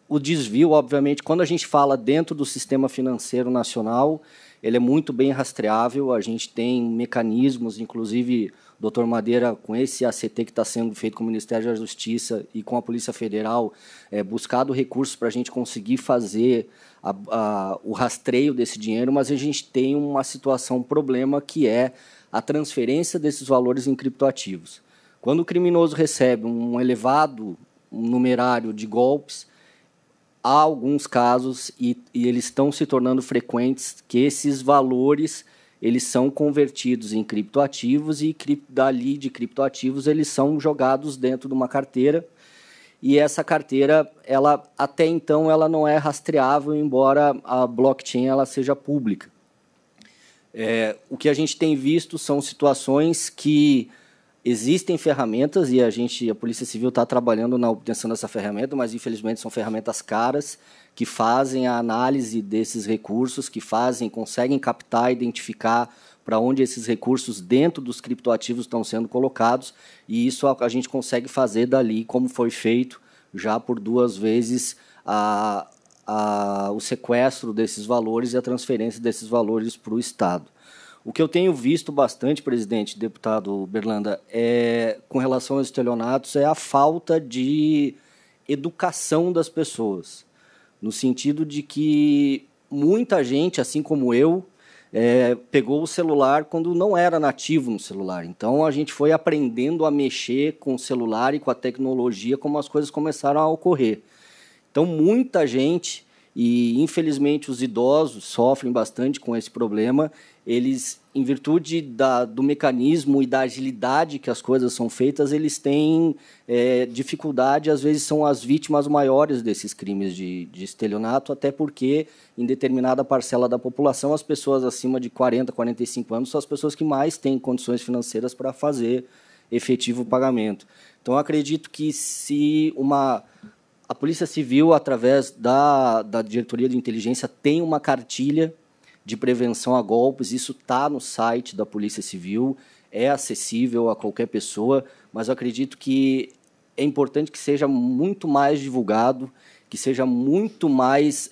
o desvio, obviamente. Quando a gente fala dentro do sistema financeiro nacional, ele é muito bem rastreável, a gente tem mecanismos, inclusive, doutor Madeira, com esse ACT que está sendo feito com o Ministério da Justiça e com a Polícia Federal, buscado recursos para a gente conseguir fazer o rastreio desse dinheiro, mas a gente tem uma situação, um problema, que é a transferência desses valores em criptoativos. Quando o criminoso recebe um elevado numerário de golpes, há alguns casos, e eles estão se tornando frequentes, que esses valores eles são convertidos em criptoativos e dali de criptoativos eles são jogados dentro de uma carteira, e essa carteira, ela, até então, ela não é rastreável, embora a blockchain ela seja pública. O que a gente tem visto são situações que existem ferramentas, e a Polícia Civil está trabalhando na obtenção dessa ferramenta, mas, infelizmente, são ferramentas caras, que fazem a análise desses recursos, que conseguem captar, identificar para onde esses recursos dentro dos criptoativos estão sendo colocados, e isso a gente consegue fazer dali, como foi feito já por 2 vezes o sequestro desses valores e a transferência desses valores para o Estado. O que eu tenho visto bastante, presidente, deputado Berlanda, com relação aos estelionatos, é a falta de educação das pessoas, no sentido de que muita gente, assim como eu, pegou o celular quando não era nativo no celular. Então, a gente foi aprendendo a mexer com o celular e com a tecnologia, como as coisas começaram a ocorrer. Então, muita gente, e infelizmente os idosos sofrem bastante com esse problema, eles, em virtude do mecanismo e da agilidade que as coisas são feitas, eles têm dificuldade, às vezes são as vítimas maiores desses crimes de estelionato, até porque, em determinada parcela da população, as pessoas acima de 40, 45 anos são as pessoas que mais têm condições financeiras para fazer efetivo pagamento. Então, eu acredito que se a Polícia Civil, através da Diretoria de Inteligência, tem uma cartilha de prevenção a golpes. Isso está no site da Polícia Civil, é acessível a qualquer pessoa, mas eu acredito que é importante que seja muito mais divulgado, que seja muito mais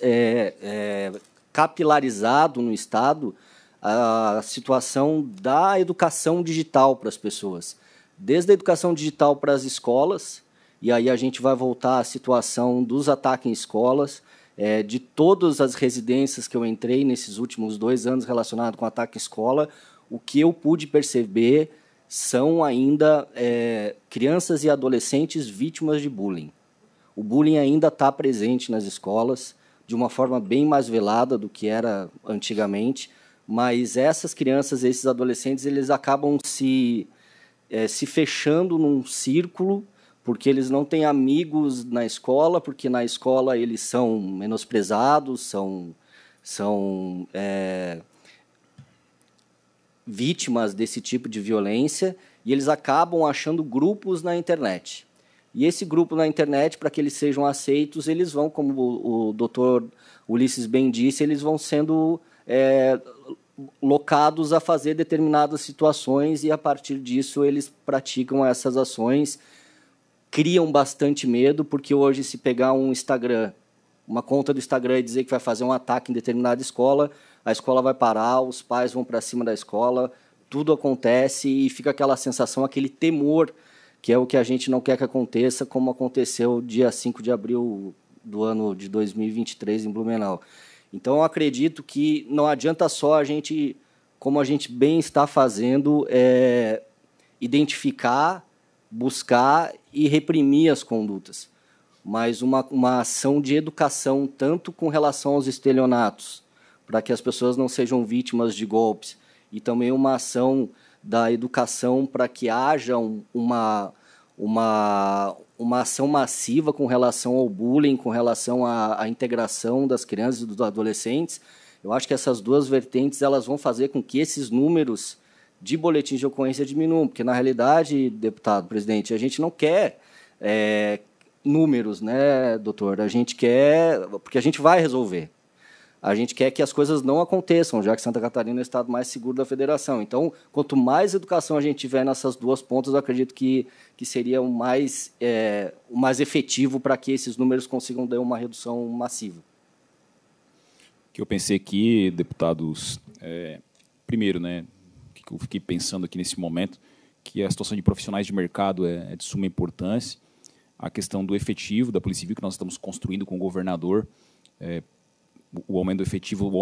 capilarizado no Estado a situação da educação digital para as pessoas. Desde a educação digital para as escolas, e aí a gente vai voltar à situação dos ataques em escolas, de todas as residências que eu entrei nesses últimos 2 anos relacionados com ataque em escola, o que eu pude perceber são ainda crianças e adolescentes vítimas de bullying. O bullying ainda está presente nas escolas, de uma forma bem mais velada do que era antigamente, mas essas crianças, esses adolescentes, eles acabam se fechando num círculo, porque eles não têm amigos na escola, porque na escola eles são menosprezados, são vítimas desse tipo de violência, e eles acabam achando grupos na internet. E esse grupo na internet, para que eles sejam aceitos, eles vão, como o doutor Ulisses bem disse, eles vão sendo locados a fazer determinadas situações e, a partir disso, eles praticam essas ações, criam bastante medo, porque hoje, se pegar um Instagram, uma conta do Instagram e dizer que vai fazer um ataque em determinada escola, a escola vai parar, os pais vão para cima da escola, tudo acontece e fica aquela sensação, aquele temor, que é o que a gente não quer que aconteça, como aconteceu dia 5 de abril do ano de 2023 em Blumenau. Então, eu acredito que não adianta só a gente, como a gente bem está fazendo, identificar, buscar e reprimir as condutas, mas uma ação de educação, tanto com relação aos estelionatos, para que as pessoas não sejam vítimas de golpes, e também uma ação da educação para que haja uma ação massiva com relação ao bullying, com relação à integração das crianças e dos adolescentes. Eu acho que essas duas vertentes elas vão fazer com que esses números de boletins de ocorrência diminuam, porque, na realidade, deputado, presidente, a gente não quer números, né, doutor? A gente quer, porque a gente vai resolver. A gente quer que as coisas não aconteçam, já que Santa Catarina é o estado mais seguro da federação. Então, quanto mais educação a gente tiver nessas duas pontas, eu acredito que seria o mais efetivo para que esses números consigam dar uma redução massiva. O que eu pensei aqui, deputados, primeiro, né, que eu fiquei pensando aqui nesse momento, que a situação de profissionais de mercado é de suma importância, a questão do efetivo da Polícia Civil, que nós estamos construindo com o governador, o aumento do efetivo,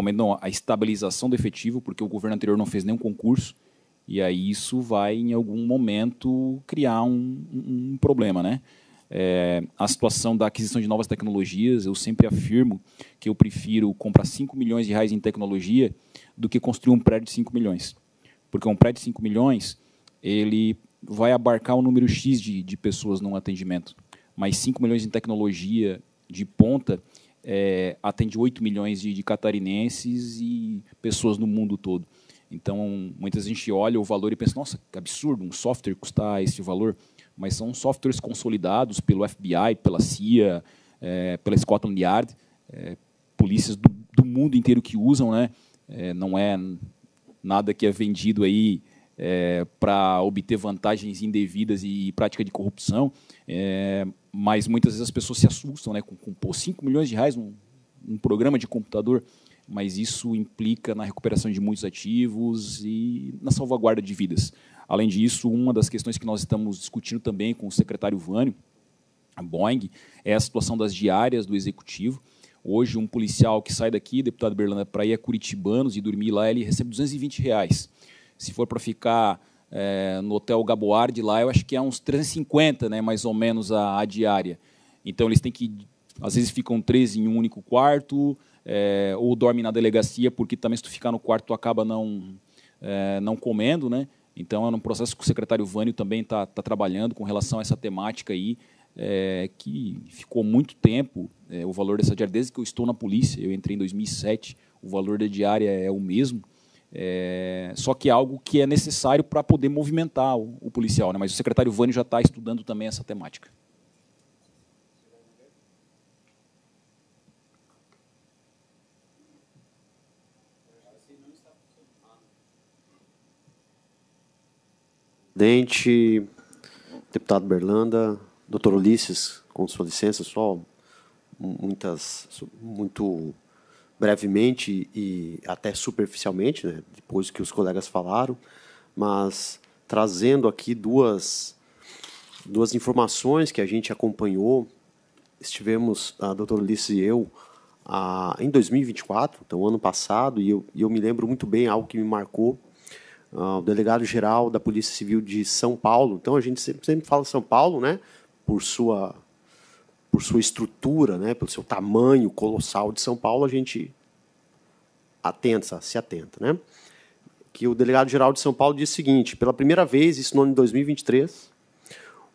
a estabilização do efetivo, porque o governo anterior não fez nenhum concurso, e aí isso vai, em algum momento, criar um problema, né? A situação da aquisição de novas tecnologias, eu sempre afirmo que eu prefiro comprar 5 milhões de reais em tecnologia do que construir um prédio de 5 milhões. Porque um prédio de 5 milhões, ele vai abarcar um número X de pessoas num atendimento, mas 5 milhões em tecnologia de ponta atende 8 milhões de catarinenses e pessoas no mundo todo. Então, muitas vezes a gente olha o valor e pensa, nossa, que absurdo, um software custar esse valor, mas são softwares consolidados pelo FBI, pela CIA, pela Scotland Yard, polícias do mundo inteiro que usam, né? Não é nada que é vendido aí para obter vantagens indevidas e prática de corrupção, mas muitas vezes as pessoas se assustam, né, com 5 milhões de reais um programa de computador, mas isso implica na recuperação de muitos ativos e na salvaguarda de vidas. Além disso, uma das questões que nós estamos discutindo também com o secretário Vânio, a Boeing, é a situação das diárias do Executivo. Hoje, um policial que sai daqui, deputado Berlanda, para ir a Curitibanos e dormir lá, ele recebe R$220. Se for para ficar no Hotel Gaboard lá, eu acho que é uns 350, né, mais ou menos a diária. Então, eles têm que, às vezes, ficam 3 em um único quarto, ou dormem na delegacia, porque também se tu ficar no quarto, tu acaba não comendo, né? Então, é um processo que o secretário Vânio também está trabalhando com relação a essa temática aí, que ficou muito tempo, o valor dessa diária, desde que eu estou na polícia, eu entrei em 2007, o valor da diária é o mesmo, só que é algo que é necessário para poder movimentar o policial, né? Mas o secretário Vânio já está estudando também essa temática. Presidente, deputado Berlanda, doutor Ulisses, com sua licença, só muito brevemente e até superficialmente, né, depois que os colegas falaram, mas trazendo aqui duas informações que a gente acompanhou. Estivemos, a doutora Ulisses e eu, em 2024, então ano passado, e eu me lembro muito bem algo que me marcou. O delegado-geral da Polícia Civil de São Paulo. Então, a gente sempre fala São Paulo, né, por sua estrutura, né, pelo seu tamanho colossal de São Paulo, a gente se atenta. Né? Que o delegado-geral de São Paulo disse o seguinte: pela primeira vez, isso no ano de 2023,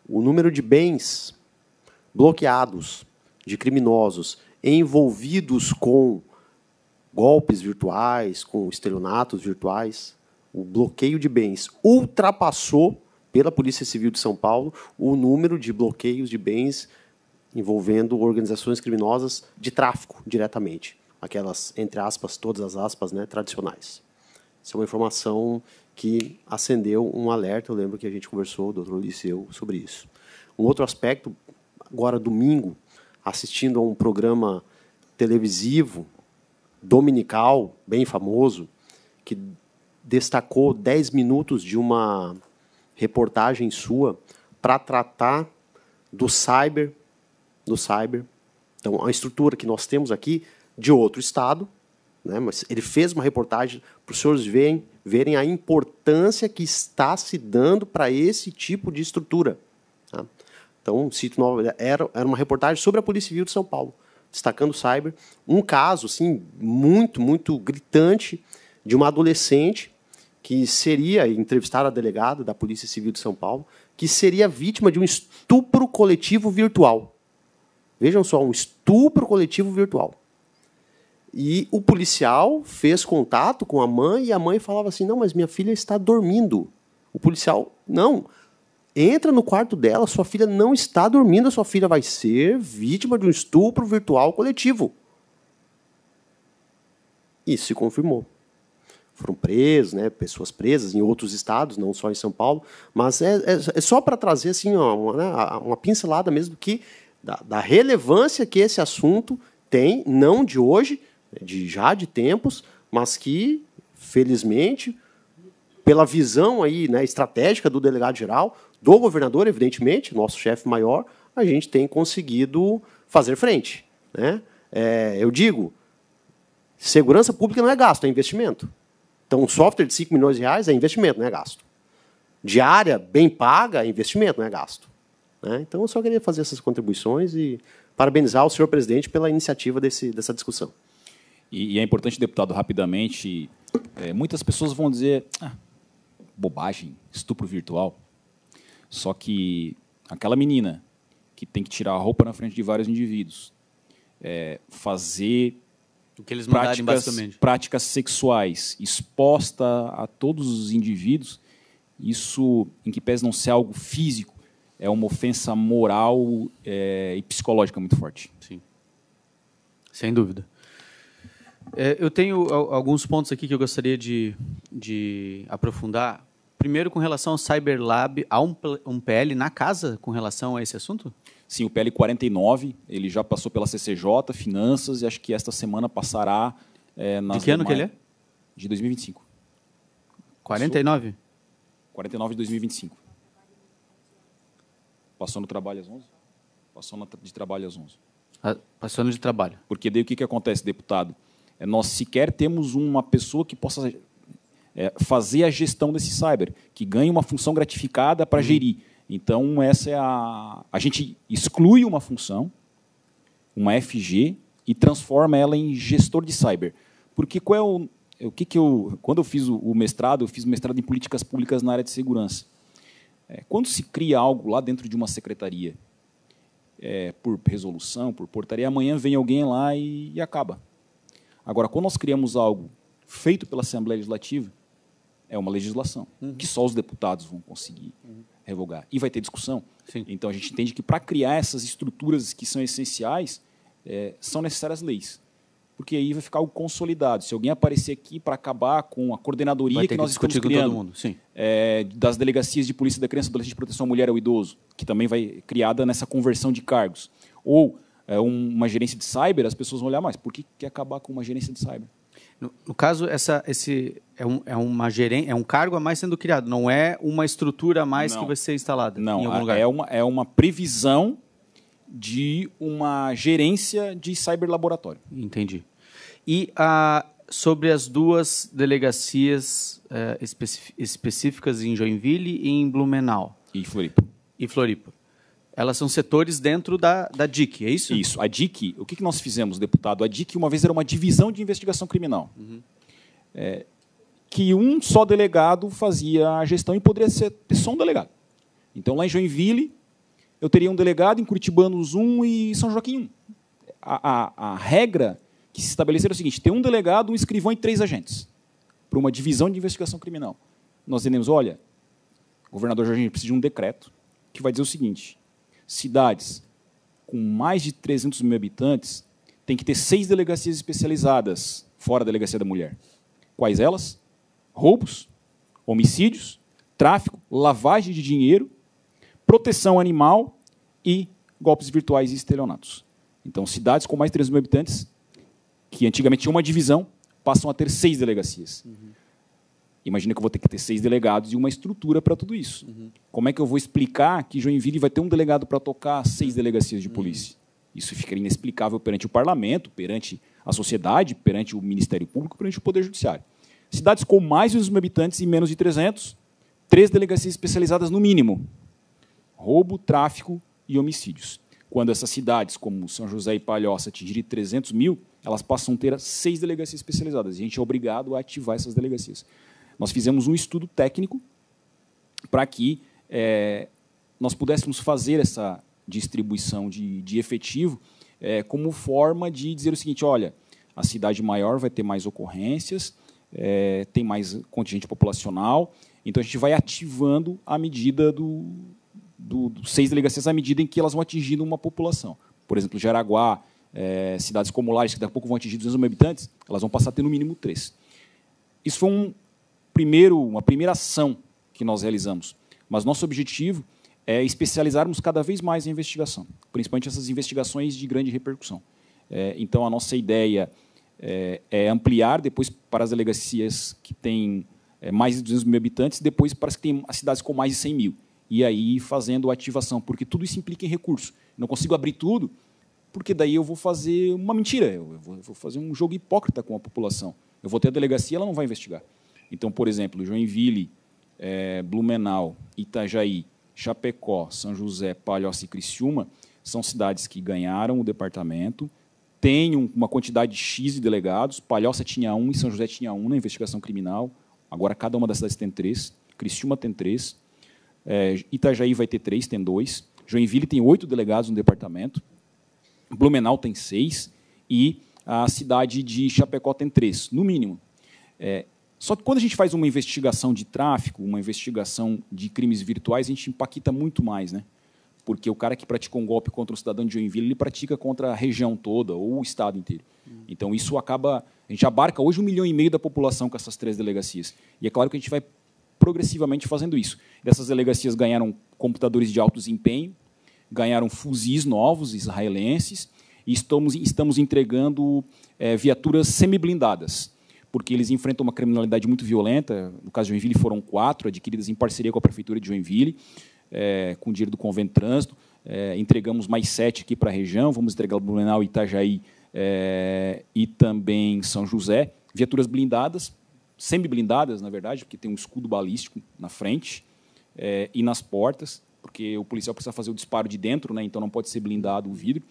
o número de bens bloqueados de criminosos envolvidos com golpes virtuais, com estelionatos virtuais, o bloqueio de bens ultrapassou pela Polícia Civil de São Paulo o número de bloqueios de bens envolvendo organizações criminosas de tráfico diretamente, aquelas, entre aspas, todas as aspas, né, tradicionais. Essa é uma informação que acendeu um alerta, eu lembro que a gente conversou, o doutor Ulisses e eu, sobre isso. Um outro aspecto, agora domingo, assistindo a um programa televisivo, dominical, bem famoso, que destacou 10 minutos de uma reportagem sua para tratar do cyber. Então, a estrutura que nós temos aqui de outro estado, né, mas ele fez uma reportagem para os senhores verem a importância que está se dando para esse tipo de estrutura. Tá? Então, era uma reportagem sobre a Polícia Civil de São Paulo, destacando o cyber. Um caso assim, muito gritante de uma adolescente que seria, entrevistar a delegada da Polícia Civil de São Paulo, que seria vítima de um estupro coletivo virtual. Vejam só, um estupro coletivo virtual. E o policial fez contato com a mãe e a mãe falava assim, não, mas minha filha está dormindo. O policial, não, entra no quarto dela, sua filha não está dormindo, sua filha vai ser vítima de um estupro virtual coletivo. Isso se confirmou. Foram presos, né, pessoas presas em outros estados, não só em São Paulo, mas é só para trazer assim, uma pincelada mesmo da relevância que esse assunto tem, não de hoje, já de tempos, mas que, felizmente, pela visão aí, né, estratégica do delegado-geral, do governador, evidentemente, nosso chefe maior, a gente tem conseguido fazer frente. Né? Eu digo, segurança pública não é gasto, é investimento. Então, um software de 5 milhões de reais é investimento, não é gasto. Diária bem paga é investimento, não é gasto. Né? Então, eu só queria fazer essas contribuições e parabenizar o senhor presidente pela iniciativa dessa discussão. E é importante, deputado, rapidamente, muitas pessoas vão dizer, bobagem, estupro virtual. Só que aquela menina que tem que tirar a roupa na frente de vários indivíduos, fazer o que eles mandarem, basicamente, práticas sexuais exposta a todos os indivíduos, isso, em que pese não ser algo físico, é uma ofensa moral e psicológica muito forte. Sim. Sem dúvida. Eu tenho alguns pontos aqui que eu gostaria de aprofundar. Primeiro, com relação ao Cyberlab, há um PL na casa com relação a esse assunto? Sim, o PL 49, ele já passou pela CCJ, Finanças, e acho que esta semana passará nas de que ano que ele é? De 2025. 49? 49 de 2025. Passou no trabalho às 11? Passou de trabalho às 11. Passou no de trabalho. Porque daí o que acontece, deputado? Nós sequer temos uma pessoa que possa fazer a gestão desse cyber, que ganhe uma função gratificada para gerir. Então, essa é a gente exclui uma função, uma FG, e transforma ela em gestor de cyber. Porque quando eu fiz o mestrado, eu fiz mestrado em políticas públicas na área de segurança. Quando se cria algo lá dentro de uma secretaria, por resolução, por portaria, amanhã vem alguém lá e acaba. Agora, quando nós criamos algo feito pela Assembleia Legislativa, é uma legislação que só os deputados vão conseguir revogar. E vai ter discussão. Sim. Então, a gente entende que, para criar essas estruturas que são essenciais, são necessárias leis. Porque aí vai ficar algo consolidado. Se alguém aparecer aqui para acabar com a coordenadoria que nós estamos criando, todo mundo. Sim. Das delegacias de polícia da criança, adolescente, proteção à mulher e ao idoso, que também vai criada nessa conversão de cargos, ou uma gerência de cyber, as pessoas vão olhar mais. Por que quer acabar com uma gerência de cyber? No caso, é um cargo a mais sendo criado, não é uma estrutura a mais que vai ser instalada em algum lugar. É uma previsão de uma gerência de cyberlaboratório. Entendi. E sobre as duas delegacias específicas em Joinville e em Blumenau? E Floripa. Elas são setores dentro da DIC, é isso? Isso. A DIC, o que nós fizemos, deputado? A DIC, uma vez, era uma divisão de investigação criminal. Que um só delegado fazia a gestão e poderia ter só um delegado. Então, lá em Joinville, eu teria um delegado, em Curitibanos 1 e São Joaquim 1. A regra que se estabelecer é o seguinte: tem um delegado, um escrivão e 3 agentes para uma divisão de investigação criminal. Nós entendemos, olha, governador Jorginho precisa de um decreto que vai dizer o seguinte: cidades com mais de 300 mil habitantes têm que ter 6 delegacias especializadas fora a delegacia da mulher. Quais elas? Roubos, homicídios, tráfico, lavagem de dinheiro, proteção animal e golpes virtuais e estelionatos. Então, cidades com mais de 300 mil habitantes, que antigamente tinham uma divisão, passam a ter 6 delegacias. Imagina que eu vou ter que ter 6 delegados e uma estrutura para tudo isso. Como é que eu vou explicar que Joinville vai ter um delegado para tocar 6 delegacias de polícia? Isso fica inexplicável perante o parlamento, perante a sociedade, perante o Ministério Público, perante o Poder Judiciário. Cidades com mais de 2 mil habitantes e menos de 300, 3 delegacias especializadas no mínimo. Roubo, tráfico e homicídios. Quando essas cidades, como São José e Palhoça, atingirem 300 mil, elas passam a ter 6 delegacias especializadas. E a gente é obrigado a ativar essas delegacias. Nós fizemos um estudo técnico para que nós pudéssemos fazer essa distribuição de efetivo como forma de dizer o seguinte: olha, a cidade maior vai ter mais ocorrências, tem mais contingente populacional, então a gente vai ativando a medida do 6 delegacias à medida em que elas vão atingindo uma população. Por exemplo, Jaraguá, cidades como Lages, que daqui a pouco vão atingir 200 mil habitantes, elas vão passar a ter no mínimo 3. Isso foi uma primeira ação que nós realizamos. Mas nosso objetivo é especializarmos cada vez mais a investigação, principalmente essas investigações de grande repercussão. Então, a nossa ideia é ampliar depois para as delegacias que têm mais de 200 mil habitantes, depois para as que têm as cidades com mais de 100 mil. E aí fazendo a ativação, porque tudo isso implica em recurso. Não consigo abrir tudo, porque daí eu vou fazer uma mentira, eu vou fazer um jogo hipócrita com a população. Eu vou ter a delegacia, ela não vai investigar. Então, por exemplo, Joinville, Blumenau, Itajaí, Chapecó, São José, Palhoça e Criciúma são cidades que ganharam o departamento, têm uma quantidade X de delegados. Palhoça tinha 1 e São José tinha 1 na investigação criminal. Agora, cada uma das cidades tem 3. Criciúma tem 3. Itajaí vai ter 3, tem 2. Joinville tem 8 delegados no departamento. Blumenau tem 6. E a cidade de Chapecó tem 3, no mínimo. Só que quando a gente faz uma investigação de tráfico, uma investigação de crimes virtuais, a gente impacta muito mais, né? Porque o cara que pratica um golpe contra um cidadão de Joinville, ele pratica contra a região toda ou o estado inteiro. Então, isso acaba... A gente abarca hoje 1,5 milhão da população com essas 3 delegacias. E é claro que a gente vai progressivamente fazendo isso. Essas delegacias ganharam computadores de alto desempenho, ganharam fuzis novos, israelenses, e estamos entregando viaturas semi-blindadas, porque eles enfrentam uma criminalidade muito violenta. No caso de Joinville, foram 4, adquiridas em parceria com a Prefeitura de Joinville, com dinheiro do Convento Trânsito. Entregamos mais 7 aqui para a região, vamos entregar Blumenau, Itajaí e também São José. Viaturas blindadas, semi-blindadas, na verdade, porque tem um escudo balístico na frente e nas portas, porque o policial precisa fazer o disparo de dentro, né, então não pode ser blindado o vidro.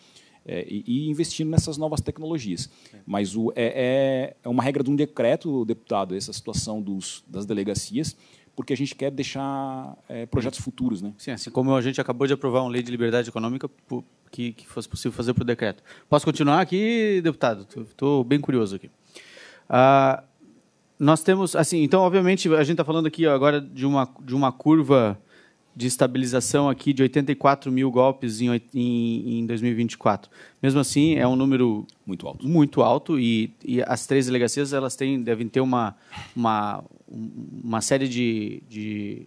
E investindo nessas novas tecnologias. Mas é uma regra de um decreto, deputado, essa situação das delegacias, porque a gente quer deixar projetos futuros, né? Sim, assim como a gente acabou de aprovar uma lei de liberdade econômica que fosse possível fazer por decreto. Posso continuar aqui, deputado? Estou bem curioso aqui. Nós temos, assim, então, obviamente, a gente está falando aqui agora de uma curva de estabilização aqui de 84 mil golpes em 2024. Mesmo assim, é um número muito alto e as 3 delegacias elas devem ter uma série de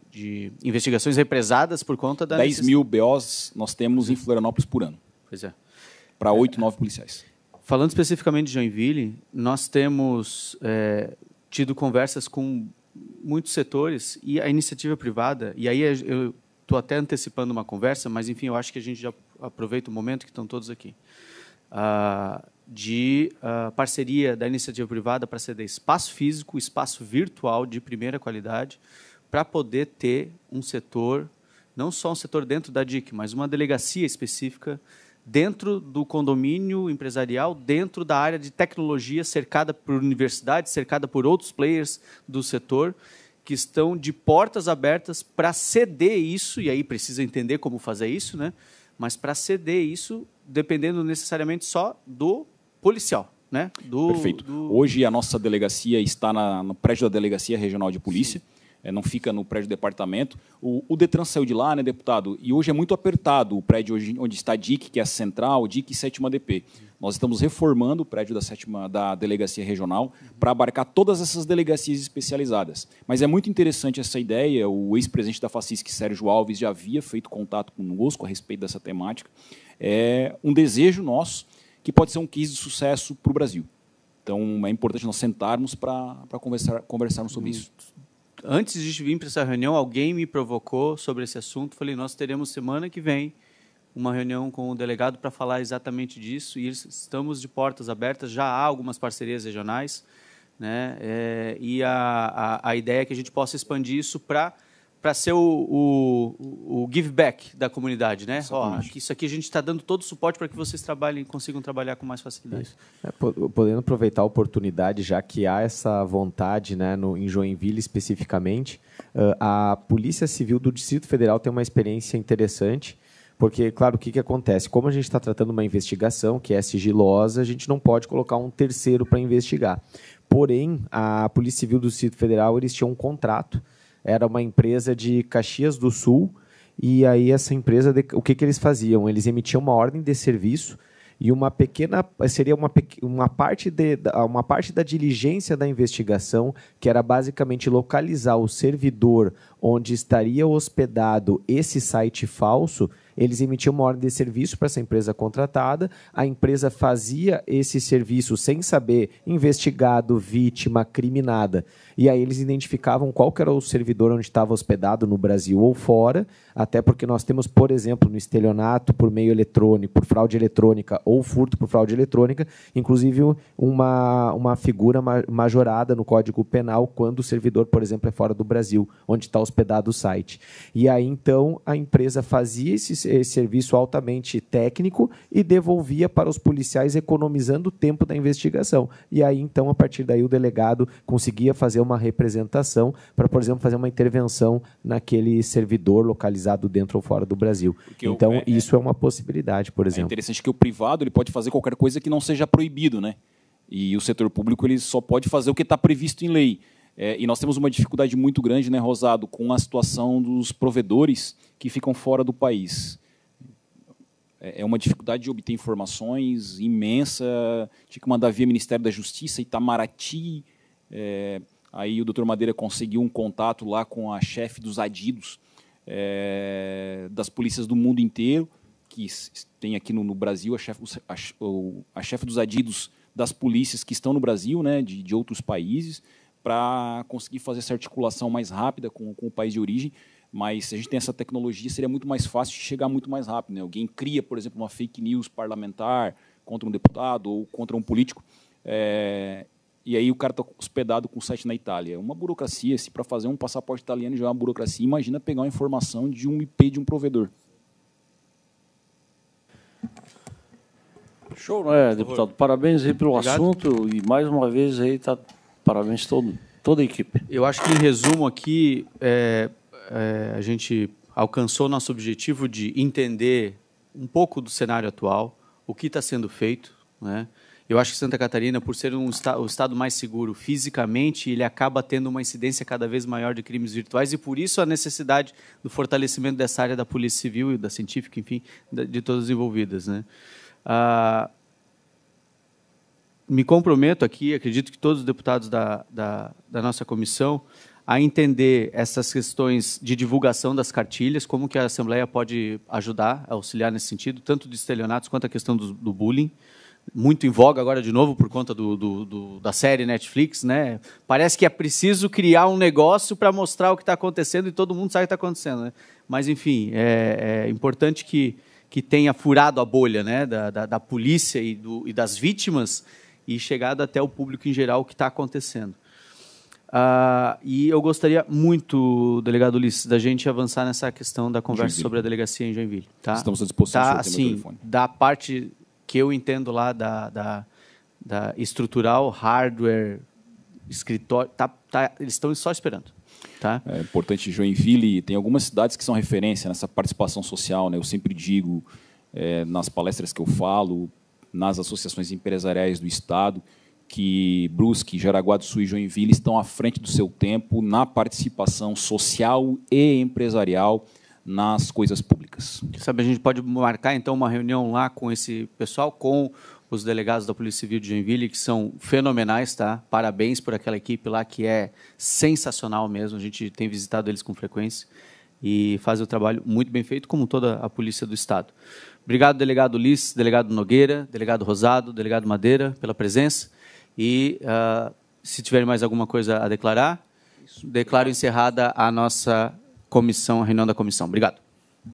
investigações represadas por conta da... 10 mil BOs nós temos em Florianópolis por ano. Pois é. Para 8, 9 policiais. Falando especificamente de Joinville, nós temos tido conversas com muitos setores e a iniciativa privada, e aí eu estou até antecipando uma conversa, mas, enfim, eu acho que a gente já aproveita o momento que estão todos aqui, de parceria da iniciativa privada para ceder espaço físico, espaço virtual de primeira qualidade, para poder ter um setor, não só um setor dentro da DIC, mas uma delegacia específica dentro do condomínio empresarial, dentro da área de tecnologia, cercada por universidades, cercada por outros players do setor, que estão de portas abertas para ceder isso, e aí precisa entender como fazer isso, né? Mas para ceder isso, dependendo necessariamente só do policial, né? Perfeito. Hoje a nossa delegacia está no prédio da Delegacia Regional de Polícia. não fica no prédio do departamento. O Detran saiu de lá, né, deputado? E hoje é muito apertado o prédio hoje, onde está a DIC, que é a Central, DIC e 7ª DP. Nós estamos reformando o prédio da Delegacia Regional para abarcar todas essas delegacias especializadas. Mas é muito interessante essa ideia. O ex-presidente da FACISC, Sérgio Alves, já havia feito contato conosco a respeito dessa temática. É um desejo nosso que pode ser um case de sucesso para o Brasil. Então, é importante nós sentarmos para conversarmos sobre isso. Antes de vir para essa reunião, alguém me provocou sobre esse assunto. Falei, nós teremos semana que vem uma reunião com o delegado para falar exatamente disso. E estamos de portas abertas. Já há algumas parcerias regionais, né? E a ideia é que a gente possa expandir isso para ser o give back da comunidade, né? Isso aqui a gente está dando todo o suporte para que vocês consigam trabalhar com mais facilidade. Podendo aproveitar a oportunidade, já que há essa vontade, né, em Joinville especificamente, a Polícia Civil do Distrito Federal tem uma experiência interessante, porque, claro, o que acontece? Como a gente está tratando uma investigação que é sigilosa, a gente não pode colocar um terceiro para investigar. Porém, a Polícia Civil do Distrito Federal, eles tinham um contrato. Era uma empresa de Caxias do Sul, e aí essa empresa, o que eles faziam? Eles emitiam uma ordem de serviço e seria uma parte da diligência da investigação, que era basicamente localizar o servidor onde estaria hospedado esse site falso. Eles emitiam uma ordem de serviço para essa empresa contratada, a empresa fazia esse serviço sem saber, investigado, vítima, criminada, e aí eles identificavam qual que era o servidor onde estava hospedado no Brasil ou fora, até porque nós temos, por exemplo, no estelionato por meio eletrônico, por fraude eletrônica ou furto por fraude eletrônica, inclusive uma figura majorada no Código Penal quando o servidor, por exemplo, é fora do Brasil, onde está hospedado o site. E aí, então, a empresa fazia esse serviço altamente técnico e devolvia para os policiais, economizando o tempo da investigação. E aí, então, a partir daí, o delegado conseguia fazer uma representação para, por exemplo, fazer uma intervenção naquele servidor localizado dentro ou fora do Brasil. Porque então, isso é uma possibilidade, por exemplo. É interessante que o privado ele pode fazer qualquer coisa que não seja proibido, né? E o setor público ele só pode fazer o que está previsto em lei. E nós temos uma dificuldade muito grande, né, Rosado, com a situação dos provedores que ficam fora do país. É uma dificuldade de obter informações imensa. Tinha que mandar via Ministério da Justiça, Itamaraty. Aí o doutor Madeira conseguiu um contato lá com a chefe dos adidos das polícias do mundo inteiro, que tem aqui no Brasil a chefe dos adidos das polícias que estão no Brasil, né, de outros países, para conseguir fazer essa articulação mais rápida com o país de origem. Mas se a gente tem essa tecnologia, seria muito mais fácil de chegar muito mais rápido, né? Alguém cria, por exemplo, uma fake news parlamentar contra um deputado ou contra um político, e aí o cara está hospedado com o site na Itália. Uma burocracia, se para fazer um passaporte italiano já é uma burocracia, imagina pegar uma informação de um IP de um provedor. Show, né, deputado? Parabéns aí pelo assunto e, mais uma vez, aí parabéns toda a equipe. Eu acho que, em resumo, aqui, a gente alcançou nosso objetivo de entender um pouco do cenário atual, o que está sendo feito, né? Eu acho que Santa Catarina, por ser o estado mais seguro fisicamente, ele acaba tendo uma incidência cada vez maior de crimes virtuais e, por isso, a necessidade do fortalecimento dessa área da Polícia Civil e da científica, enfim, de todas as envolvidas, né? Me comprometo aqui, acredito que todos os deputados da nossa comissão, a entender essas questões de divulgação das cartilhas, como que a Assembleia pode ajudar, auxiliar nesse sentido, tanto de estelionatos quanto a questão do bullying, muito em voga agora de novo por conta da série Netflix, né? Parece que é preciso criar um negócio para mostrar o que está acontecendo e todo mundo sabe o que está acontecendo, né? Mas, enfim, é importante que tenha furado a bolha, né, da polícia e das vítimas e chegado até o público em geral o que está acontecendo. E eu gostaria muito, delegado Ulisses, da gente avançar nessa questão da conversa sobre a delegacia em Joinville. Tá? Estamos à disposição. Tá, assim, da parte que eu entendo lá da estrutural, hardware, escritório, eles estão só esperando. Tá? É importante, Joinville tem algumas cidades que são referência nessa participação social, né? Eu sempre digo, nas palestras que eu falo, nas associações empresariais do Estado, que Brusque, Jaraguá do Sul e Joinville estão à frente do seu tempo na participação social e empresarial nas coisas públicas. Sabe, a gente pode marcar, então, uma reunião lá com esse pessoal, com os delegados da Polícia Civil de Joinville, que são fenomenais, tá? Parabéns por aquela equipe lá, que é sensacional mesmo. A gente tem visitado eles com frequência e faz o trabalho muito bem feito, como toda a Polícia do Estado. Obrigado, delegado Ulisses, delegado Nogueira, delegado Rosado, delegado Madeira, pela presença. E, se tiverem mais alguma coisa a declarar, declaro encerrada a nossa comissão, a reunião da comissão. Obrigado.